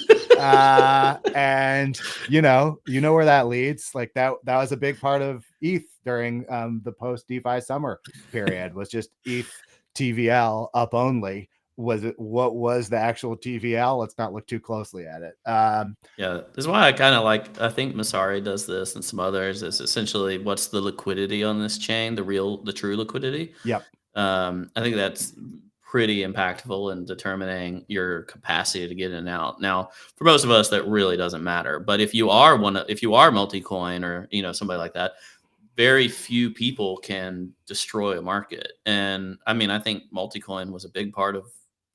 And you know where that leads. Like that was a big part of ETH during the post DeFi summer period, was just ETH TVL up only. What was the actual TVL? Let's not look too closely at it. Yeah, this is why I think Masari does this and some others. Is essentially what's the liquidity on this chain, the true liquidity. Yep. I think that's pretty impactful in determining your capacity to get in and out. Now, for most of us, that really doesn't matter. But if you are if you are multi-coin or somebody like that, very few people can destroy a market. And I mean, I think multi-coin was a big part of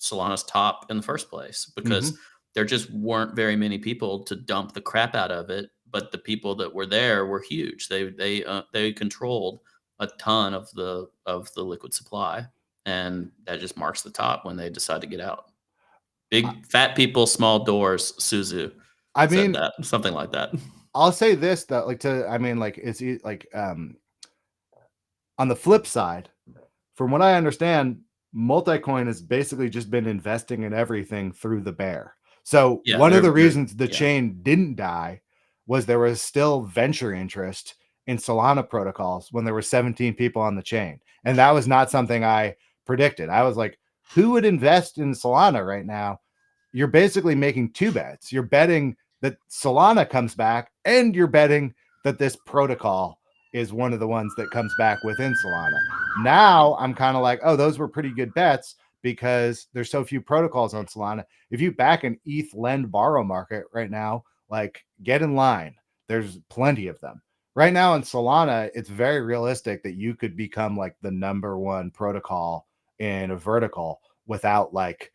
Solana's top in the first place because there just weren't very many people to dump the crap out of it. But the people that were there were huge. They controlled a ton of the liquid supply, and that just marks the top when they decide to get out. Big fat people, small doors. Suzu I said mean, that, something like that. I'll say this though, it's like on the flip side, from what I understand, Multicoin has basically just been investing in everything through the bear. So Yeah, one of the reasons the yeah. chain didn't die was there was still venture interest in Solana protocols when there were 17 people on the chain. And that was not something I predicted. I was like, who would invest in Solana right now? You're basically making two bets. You're betting that Solana comes back, and you're betting that this protocol is one of the ones that comes back within Solana. Now I'm kind of like, oh, those were pretty good bets because there's so few protocols on Solana. If you back an ETH lend borrow market right now, like, get in line. There's plenty of them. Right now in Solana, it's very realistic that you could become like the number one protocol in a vertical without like,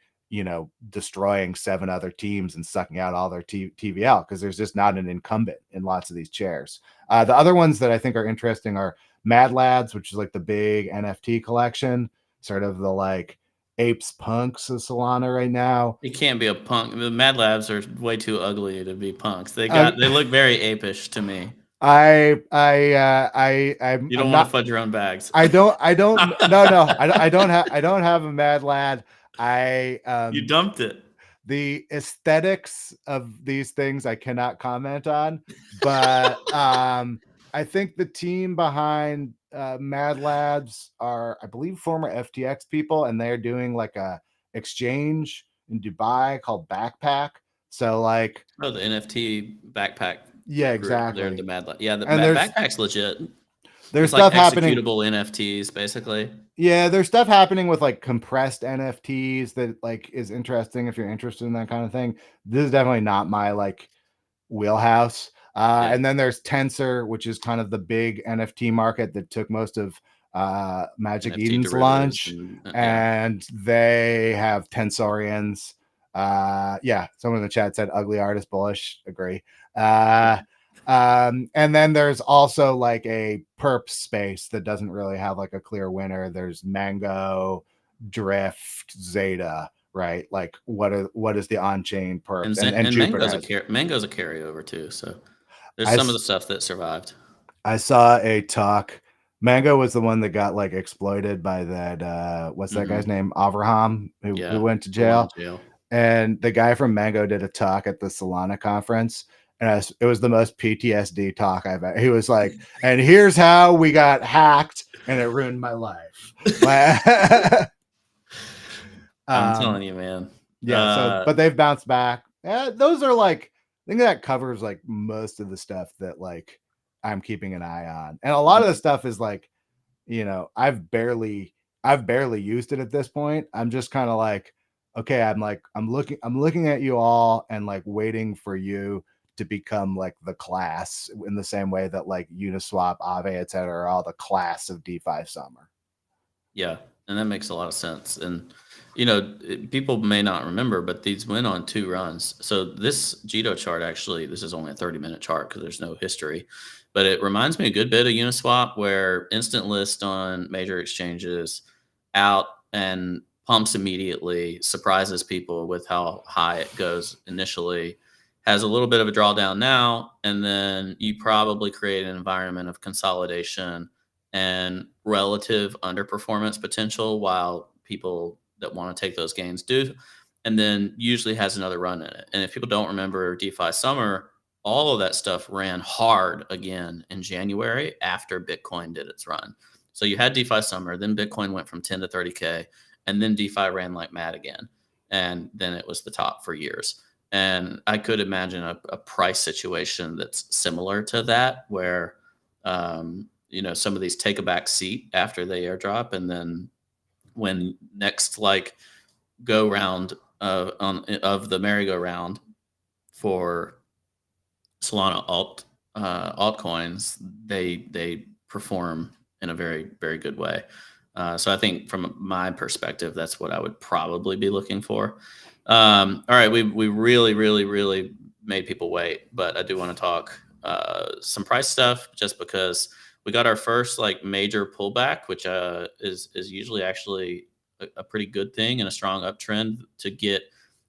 destroying 7 other teams and sucking out all their TVL, because there's just not an incumbent in lots of these chairs. The other ones that I think are interesting are Mad Lads, which is like the big NFT collection, sort of the like apes punks of Solana right now. It can't be a punk. The Mad Labs are way too ugly to be punks. They Uh, look very apish to me. I'm You don't want to not. fudge your own bags. I don't. No. I don't have. I don't have a Mad Lad. You dumped it. The aesthetics of these things I cannot comment on, but I think the team behind Mad Labs are, I believe, former FTX people, and they're doing like a exchange in Dubai called Backpack. So like, oh, the NFT backpack. Yeah, Group. They're exactly. the Mad Lab. Yeah, the And backpack's legit. there's It's like stuff happening. executable NFTs, basically. Yeah, there's stuff happening with like compressed NFTs that like is interesting if you're interested in that kind of thing. This is definitely not my like wheelhouse. Yeah. And then there's Tensor, which is kind of the big NFT market that took most of Magic NFT Eden's lunch, and they have Tensorians. Yeah, someone in the chat said ugly artist bullish. Agree. And then there's also like a perp space that doesn't really have like a clear winner. There's Mango, Drift, Zeta, right? Like what is the on-chain perps? And Jupiter Mango's a carryover too. So there's some of the stuff that survived. I saw a talk. Mango was the one that got like exploited by that what's that guy's name? Avraham, who went to jail. And the guy from Mango did a talk at the Solana conference, and it was the most PTSD talk I've ever. He was like, and here's how we got hacked and it ruined my life. I'm telling you, man. Yeah. But they've bounced back. Those are like, I think that covers like most of the stuff that like I'm keeping an eye on. And a lot of the stuff is like, I've barely used it at this point. I'm just kind of like, okay, I'm looking at you all and like waiting for you to become like the class in the same way that like Uniswap, Aave, etc. are all the class of DeFi Summer. Yeah, and that makes a lot of sense. And people may not remember, but these went on 2 runs. So this Jeto chart, actually, this is only a 30-minute chart because there's no history, but it reminds me a good bit of Uniswap, where instant list on major exchanges, out and pumps immediately, surprises people with how high it goes initially, has a little bit of a drawdown now, and then you probably create an environment of consolidation and relative underperformance potential while people that want to take those gains do, and then usually has another run in it. And if people don't remember DeFi Summer, all of that stuff ran hard again in January after Bitcoin did its run. So you had DeFi Summer, then Bitcoin went from 10 to 30K, and then DeFi ran like mad again. And then it was the top for years. And I could imagine a price situation that's similar to that, where some of these take a back seat after they airdrop, and then when next like go round of the merry-go-round for Solana altcoins, they perform in a very, very good way. So I think from my perspective, that's what I would probably be looking for. All right, we really, really, really made people wait, but I do want to talk some price stuff just because we got our first like major pullback, which is usually actually a pretty good thing and a strong uptrend to get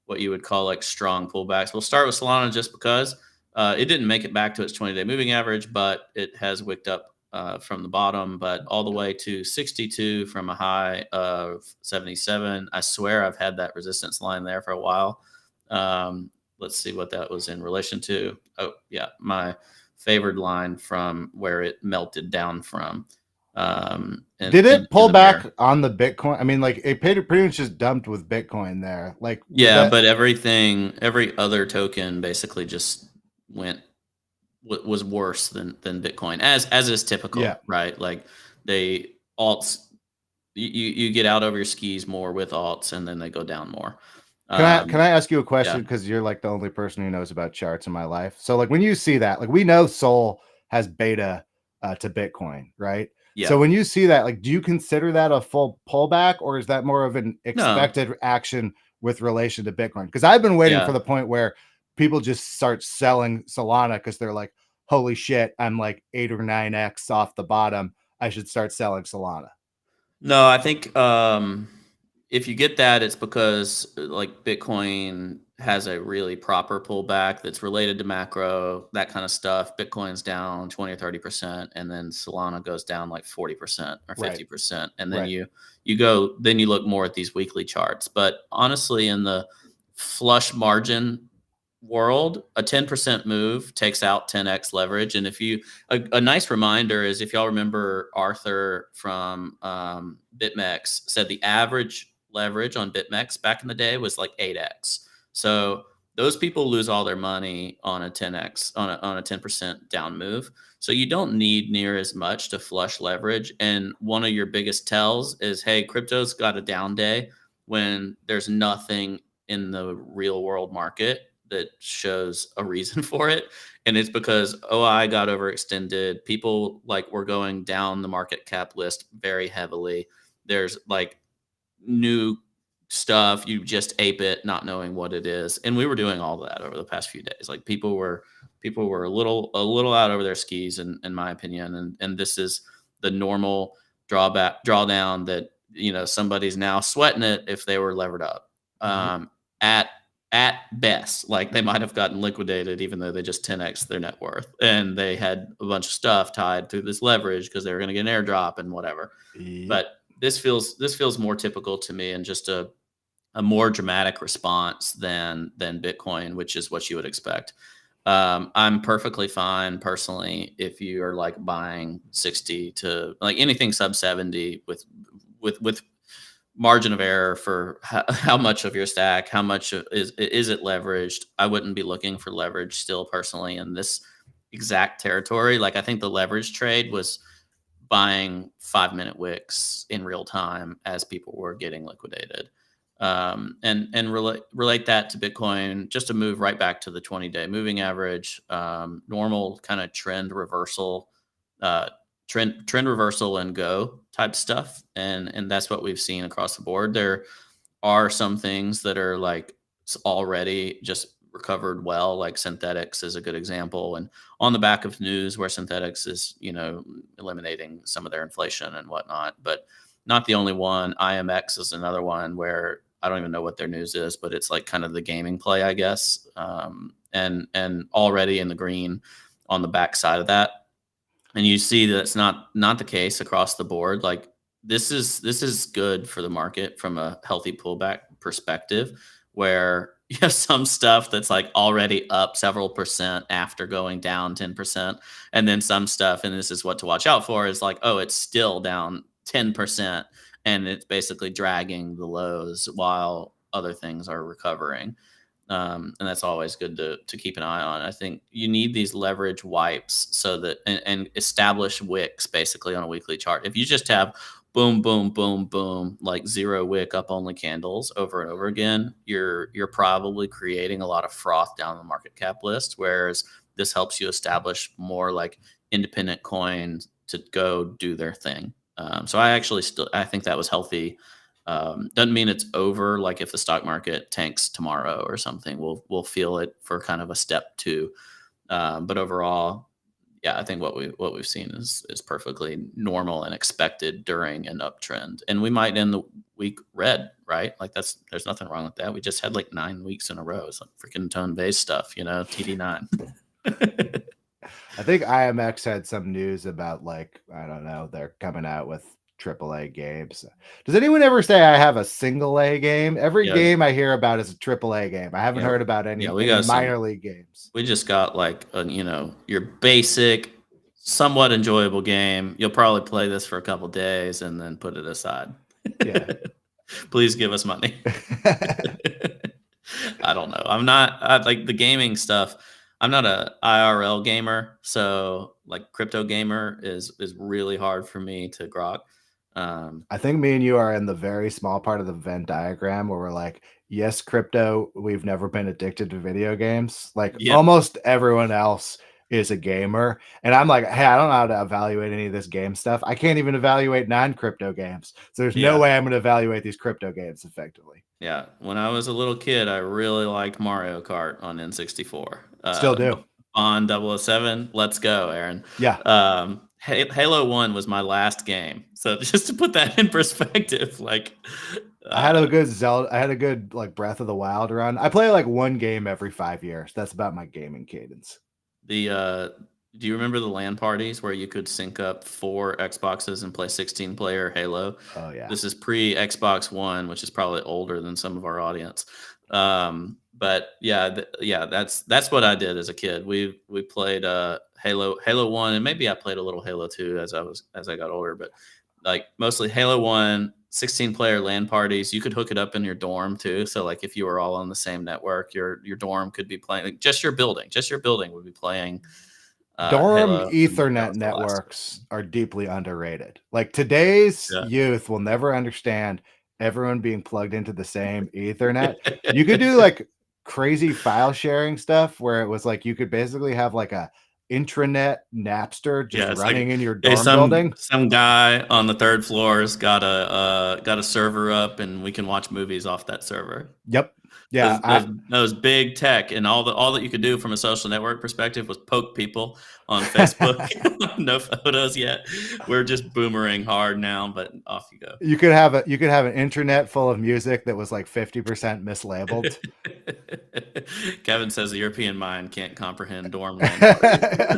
what you would call like strong pullbacks. We'll start with Solana just because it didn't make it back to its 20-day moving average, but it has wicked up from the bottom, but all the way to 62 from a high of 77. I swear I've had that resistance line there for a while. Let's see what that was in relation to. Oh, yeah, my favored line from where it melted down from. Did it pull back on the Bitcoin? I mean, like it pretty much just dumped with Bitcoin there. Like, yeah, but every other token basically just was worse than Bitcoin, as is typical, Yeah. right? Like they alts, you get out over your skis more with alts, and then they go down more. Can I ask you a question? Because you're like the only person who knows about charts in my life. So like when you see that, like we know Sol has beta to Bitcoin, right? Yeah. So when you see that, like, do you consider that a full pullback, or is that more of an expected action with relation to Bitcoin? Because I've been waiting for the point where people just start selling Solana because they're like, holy shit, I'm like 8 or 9x off the bottom. I should start selling Solana. No, I think if you get that, it's because like Bitcoin has a really proper pullback that's related to macro, that kind of stuff. Bitcoin's down 20 or 30%, and then Solana goes down like 40% or 50%. And then you look more at these weekly charts. But honestly, in the flush margin world, a 10% move takes out 10x leverage. And if you a nice reminder is, if y'all remember, Arthur from BitMEX said the average leverage on BitMEX back in the day was like 8x. So those people lose all their money on a 10x on a 10% down move. So you don't need near as much to flush leverage. And one of your biggest tells is, hey, crypto's got a down day when there's nothing in the real world market that shows a reason for it. And it's because OI got overextended. People like were going down the market cap list very heavily. There's like new stuff. You just ape it, not knowing what it is. And we were doing all that over the past few days. Like people were a little out over their skis, in my opinion. And this is the normal drawdown that, somebody's now sweating it if they were levered up. At best, like they might have gotten liquidated even though they just 10x their net worth, and they had a bunch of stuff tied through this leverage because they were going to get an airdrop and whatever. But this feels more typical to me, and just a more dramatic response than Bitcoin, which is what you would expect. I'm perfectly fine personally if you are like buying 60 to like anything sub 70 with margin of error for how much of your stack, how much is it leveraged. I wouldn't be looking for leverage still personally in this exact territory. Like I think the leverage trade was buying 5-minute wicks in real time as people were getting liquidated. And relate that to Bitcoin, just to move right back to the 20-day moving average, normal kind of trend reversal, trend reversal and go type stuff. And that's what we've seen across the board. There are some things that are like already just recovered well, like synthetics is a good example. And on the back of news where synthetics is, eliminating some of their inflation and whatnot, but not the only one. IMX is another one where I don't even know what their news is, but it's like kind of the gaming play, I guess. And already in the green on the backside of that. And you see that it's not the case across the board. Like this is good for the market from a healthy pullback perspective, where you have some stuff that's like already up several percent after going down 10%. And then some stuff, and this is what to watch out for, is like, oh, it's still down 10%. And it's basically dragging the lows while other things are recovering. And that's always good to keep an eye on. I think you need these leverage wipes so that and establish wicks basically on a weekly chart. If you just have boom, boom, boom, boom, like zero wick up only candles over and over again, you're probably creating a lot of froth down the market cap list. Whereas this helps you establish more like independent coins to go do their thing. So I think that was healthy. Doesn't mean it's over. Like if the stock market tanks tomorrow or something, we'll feel it for kind of a step two. But overall, yeah, I think what we've seen is perfectly normal and expected during an uptrend, and we might end the week red, right? Like there's nothing wrong with that. We just had like 9 weeks in a row, some freaking tone based stuff, TD9. I think IMX had some news about like, I don't know, they're coming out with AAA games. Does anyone ever say I have a single A game? Every Yeah, game I hear about is a AAA game. I haven't yeah, heard about yeah. any We any got some. minor league games. We just got like your basic, somewhat enjoyable game. You'll probably play this for a couple days and then put it aside. Yeah. Please give us money. I don't know. Like the gaming stuff. I'm not a IRL gamer, so like crypto gamer is really hard for me to grok. I think me and you are in the very small part of the Venn diagram where we're like, yes, crypto, we've never been addicted to video games. Like Yeah, almost everyone else is a gamer. And I'm like, hey, I don't know how to evaluate any of this game stuff. I can't even evaluate non-crypto games. So there's no yeah, way I'm going to evaluate these crypto games effectively. yeah. When I was a little kid, I really liked Mario Kart on N64. Still do. On 007, let's go, Aaron. Yeah. Halo 1 was my last game. So just to put that in perspective, like I had a good Zelda. I had a good like Breath of the Wild run. I play like one game every 5 years. That's about my gaming cadence. Do you remember the LAN parties where you could sync up 4 Xboxes and play 16-player Halo? Oh yeah. This is pre Xbox One, which is probably older than some of our audience. But yeah, that's what I did as a kid. We played Halo 1, and maybe I played a little Halo 2 as I got older, but like mostly Halo 1, 16-player LAN parties. You could hook it up in your dorm too. So like if you were all on the same network, your dorm could be playing, like, just your building would be playing Dorm Halo. And that Ethernet was the last. networks are deeply underrated. Like today's Yeah. youth will never understand everyone being plugged into the same Ethernet. You could do like crazy file sharing stuff where it was like you could basically have like a intranet Napster just Yeah, it's running like, in your hey, dorm building. some guy on the third floor's got a server up, and we can watch movies off that server. Yep. Yeah. Those big tech, and all that you could do from a social network perspective was poke people on Facebook. No photos yet. We're just boomerang hard now, but off you go. You could have an internet full of music that was like 50% mislabeled. Kevin says the European mind can't comprehend dorm land parties.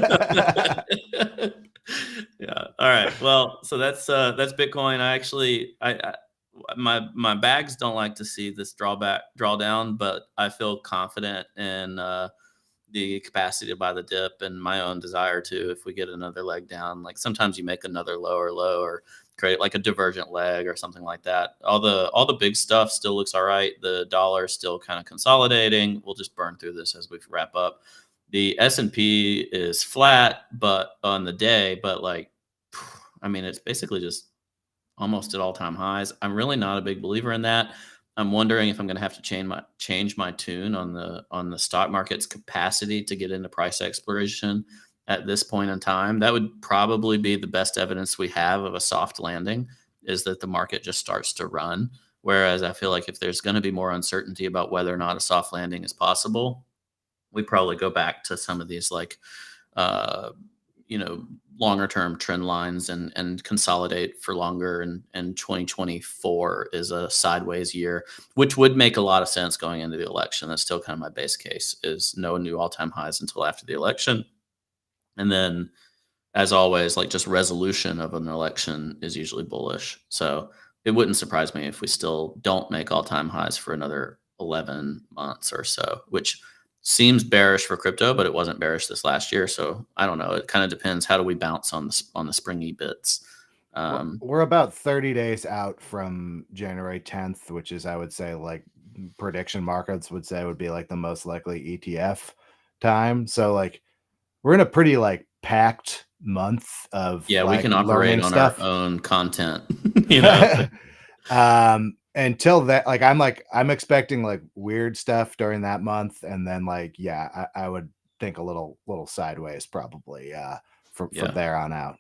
Yeah. All right. Well, so that's Bitcoin. My bags don't like to see this drawdown, but I feel confident in the capacity to buy the dip, and my own desire to, if we get another leg down. Like sometimes you make another lower low or create like a divergent leg or something like that. All the big stuff still looks all right. The dollar is still kind of consolidating. We'll just burn through this as we wrap up. The S&P is flat, but on the day, but like, I mean, it's basically just almost at all-time highs. I'm really not a big believer in that. I'm wondering if I'm going to have to change my tune on the stock market's capacity to get into price exploration at this point in time. That would probably be the best evidence we have of a soft landing, is that the market just starts to run. Whereas I feel like if there's going to be more uncertainty about whether or not a soft landing is possible, we probably go back to some of these like uh, longer term trend lines and consolidate for longer. And 2024 is a sideways year, which would make a lot of sense going into the election. That's still kind of my base case, is no new all-time highs until after the election. And then, as always, like just resolution of an election is usually bullish. So it wouldn't surprise me if we still don't make all-time highs for another 11 months or so, which seems bearish for crypto, but it wasn't bearish this last year. So I don't know. It kind of depends. How do we bounce on the springy bits? We're about 30 days out from January 10th, which is, I would say, like prediction markets would say would be like the most likely ETF time. So like we're in a pretty like packed month of Yeah, we like can operate learning on our stuff. own content, you know. Until that, like I'm expecting like weird stuff during that month, and then like I would think a little sideways probably from Yeah. there on out.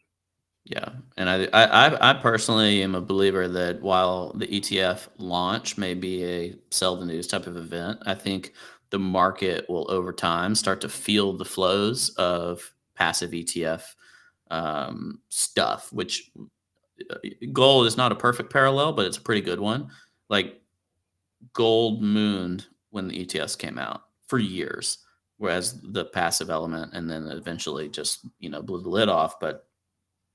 Yeah, and I personally am a believer that while the ETF launch may be a sell the news type of event, I think the market will over time start to feel the flows of passive ETF stuff. Which gold is not a perfect parallel, but it's a pretty good one. Like gold mooned when the ETFs came out for years, whereas the passive element, and then eventually just blew the lid off, but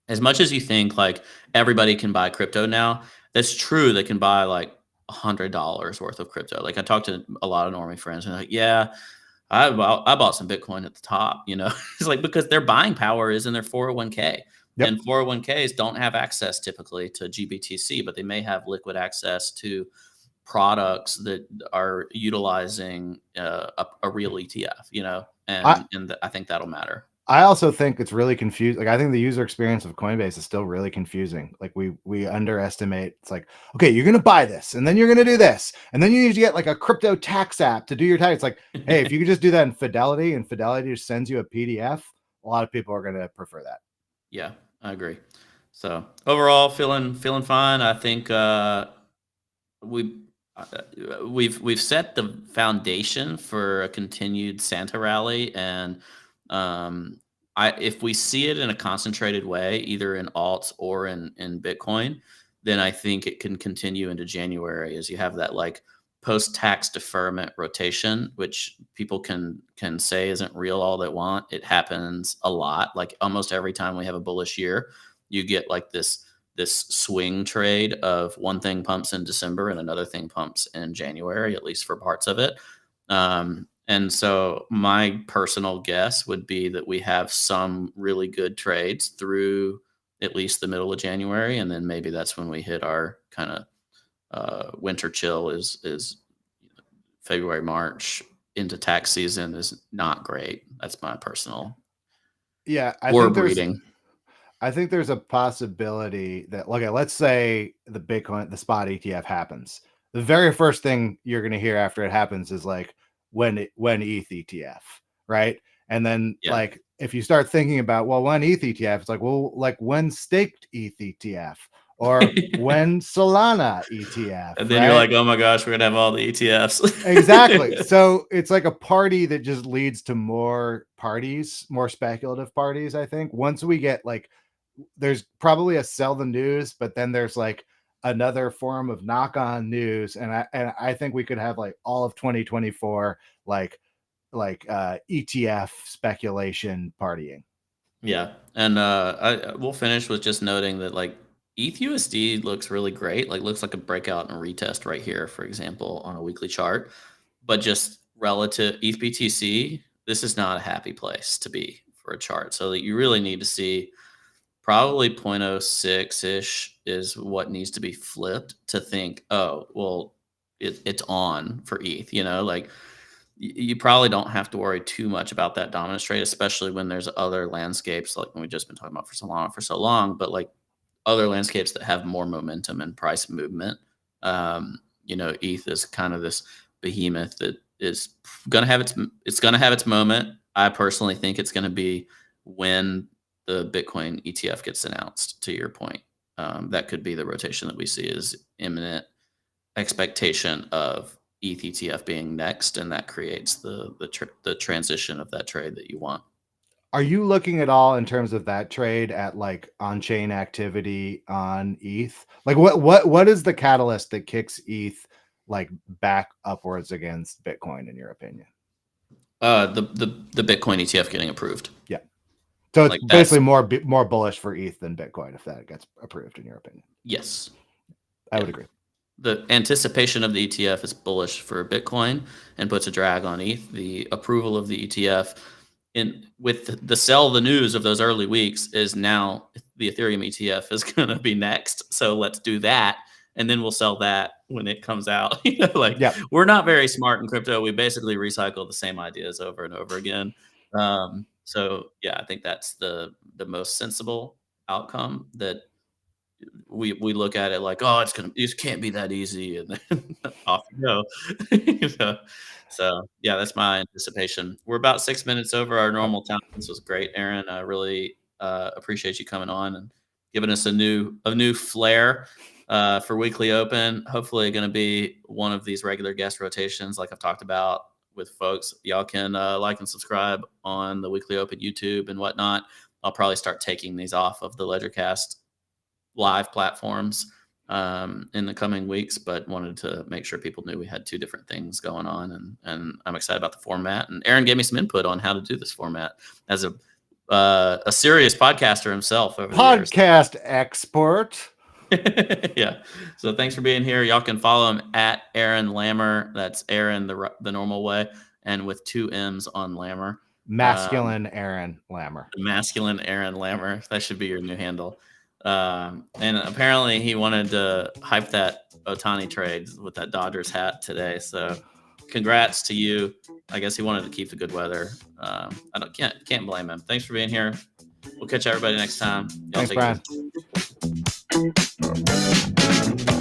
as much as you think like everybody can buy crypto now, that's true. They can buy like $100 worth of crypto. Like I talked to a lot of normie friends and they're like, yeah, I bought some Bitcoin at the top, it's like because their buying power is in their 401k. Yep. And 401ks don't have access typically to GBTC, but they may have liquid access to products that are utilizing a real ETF, I and I think that'll matter. I also think it's really confused. Like I think the user experience of Coinbase is still really confusing. Like we underestimate. It's like, okay, you're gonna buy this, and then you're gonna do this, and then you need to get like a crypto tax app to do your tax. It's like, hey, if you could just do that in Fidelity, and Fidelity just sends you a PDF, a lot of people are gonna prefer that. Yeah, I agree. So overall, feeling fine. I think we we've set the foundation for a continued Santa rally, and I if we see it in a concentrated way, either in alts or in Bitcoin, then I think it can continue into January as you have that like post tax deferment rotation, which people can say isn't real all they want. It happens a lot. Like almost every time we have a bullish year, you get like this swing trade of one thing pumps in December and another thing pumps in January, at least for parts of it. And so my personal guess would be that we have some really good trades through at least the middle of January, and then maybe that's when we hit our kind of winter chill. Is February, March into tax season is not great. That's my personal Yeah, orb reading. I think there's a possibility that, okay, let's say the spot ETF happens. The very first thing you're going to hear after it happens is like when ETH ETF, right? And then Yeah. like if you start thinking about, well, when ETH ETF, it's like, well, like when staked ETH ETF or when Solana ETF, And then you're right? like, oh my gosh, we're gonna have all the ETFs. Exactly. So it's like a party that just leads to more parties, more speculative parties. I think once we get like, there's probably a sell the news, but then there's like another form of knock on news, and I think we could have like all of 2024 like ETF speculation partying. Yeah, and we'll finish with just noting that like ETH looks really great. Like looks like a breakout and retest right here, for example, on a weekly chart. But just relative ETH this is not a happy place to be for a chart. So that you really need to see probably 0.06 ish is what needs to be flipped to think, oh, well, it's on for ETH. Like you probably don't have to worry too much about that dominance trade, especially when there's other landscapes like when we've just been talking about for Solana for so long, but like other landscapes that have more momentum and price movement. ETH is kind of this behemoth that is gonna have its moment. I personally think it's gonna be when the Bitcoin ETF gets announced. To your point, that could be the rotation that we see is imminent expectation of ETH ETF being next, and that creates the transition of that trade that you want. Are you looking at all in terms of that trade at like on-chain activity on ETH? Like what is the catalyst that kicks ETH like back upwards against Bitcoin in your opinion? The Bitcoin ETF getting approved. Yeah. So it's Like that's basically more bullish for ETH than Bitcoin if that gets approved in your opinion. yes. I Yeah. would agree. The anticipation of the ETF is bullish for Bitcoin and puts a drag on ETH. The approval of the ETF in with the sell the news of those early weeks is now the Ethereum ETF is going to be next. So let's do that, and then we'll sell that when it comes out. Like Yeah. we're not very smart in crypto. We basically recycle the same ideas over and over again. So yeah, I think that's the most sensible outcome. That we look at it like, oh, it can't be that easy, and then off you go. You know? So yeah, that's my anticipation. We're about 6 minutes over our Oh, normal time. This was great, Aaron. I really appreciate you coming on and giving us a new flair for weekly open. Hopefully, going to be one of these regular guest rotations, like I've talked about with folks. Y'all can like and subscribe on the weekly open YouTube and whatnot. I'll probably start taking these off of the LedgerCast live platforms in the coming weeks, but wanted to make sure people knew we had two different things going on, and I'm excited about the format. And Aaron gave me some input on how to do this format as a serious podcaster himself over the years. podcast expert. Yeah. So thanks for being here. Y'all can follow him at Aaron Lammer. That's Aaron the normal way, and with 2 M's on Lammer. Masculine Aaron Lammer. Masculine Aaron Lammer. That should be your new handle. And apparently he wanted to hype that Otani trade with that Dodgers hat today. So congrats to you. I guess he wanted to keep the good weather. I can't blame him. Thanks for being here. We'll catch everybody next time. Y'all Thanks, Brian. It easy.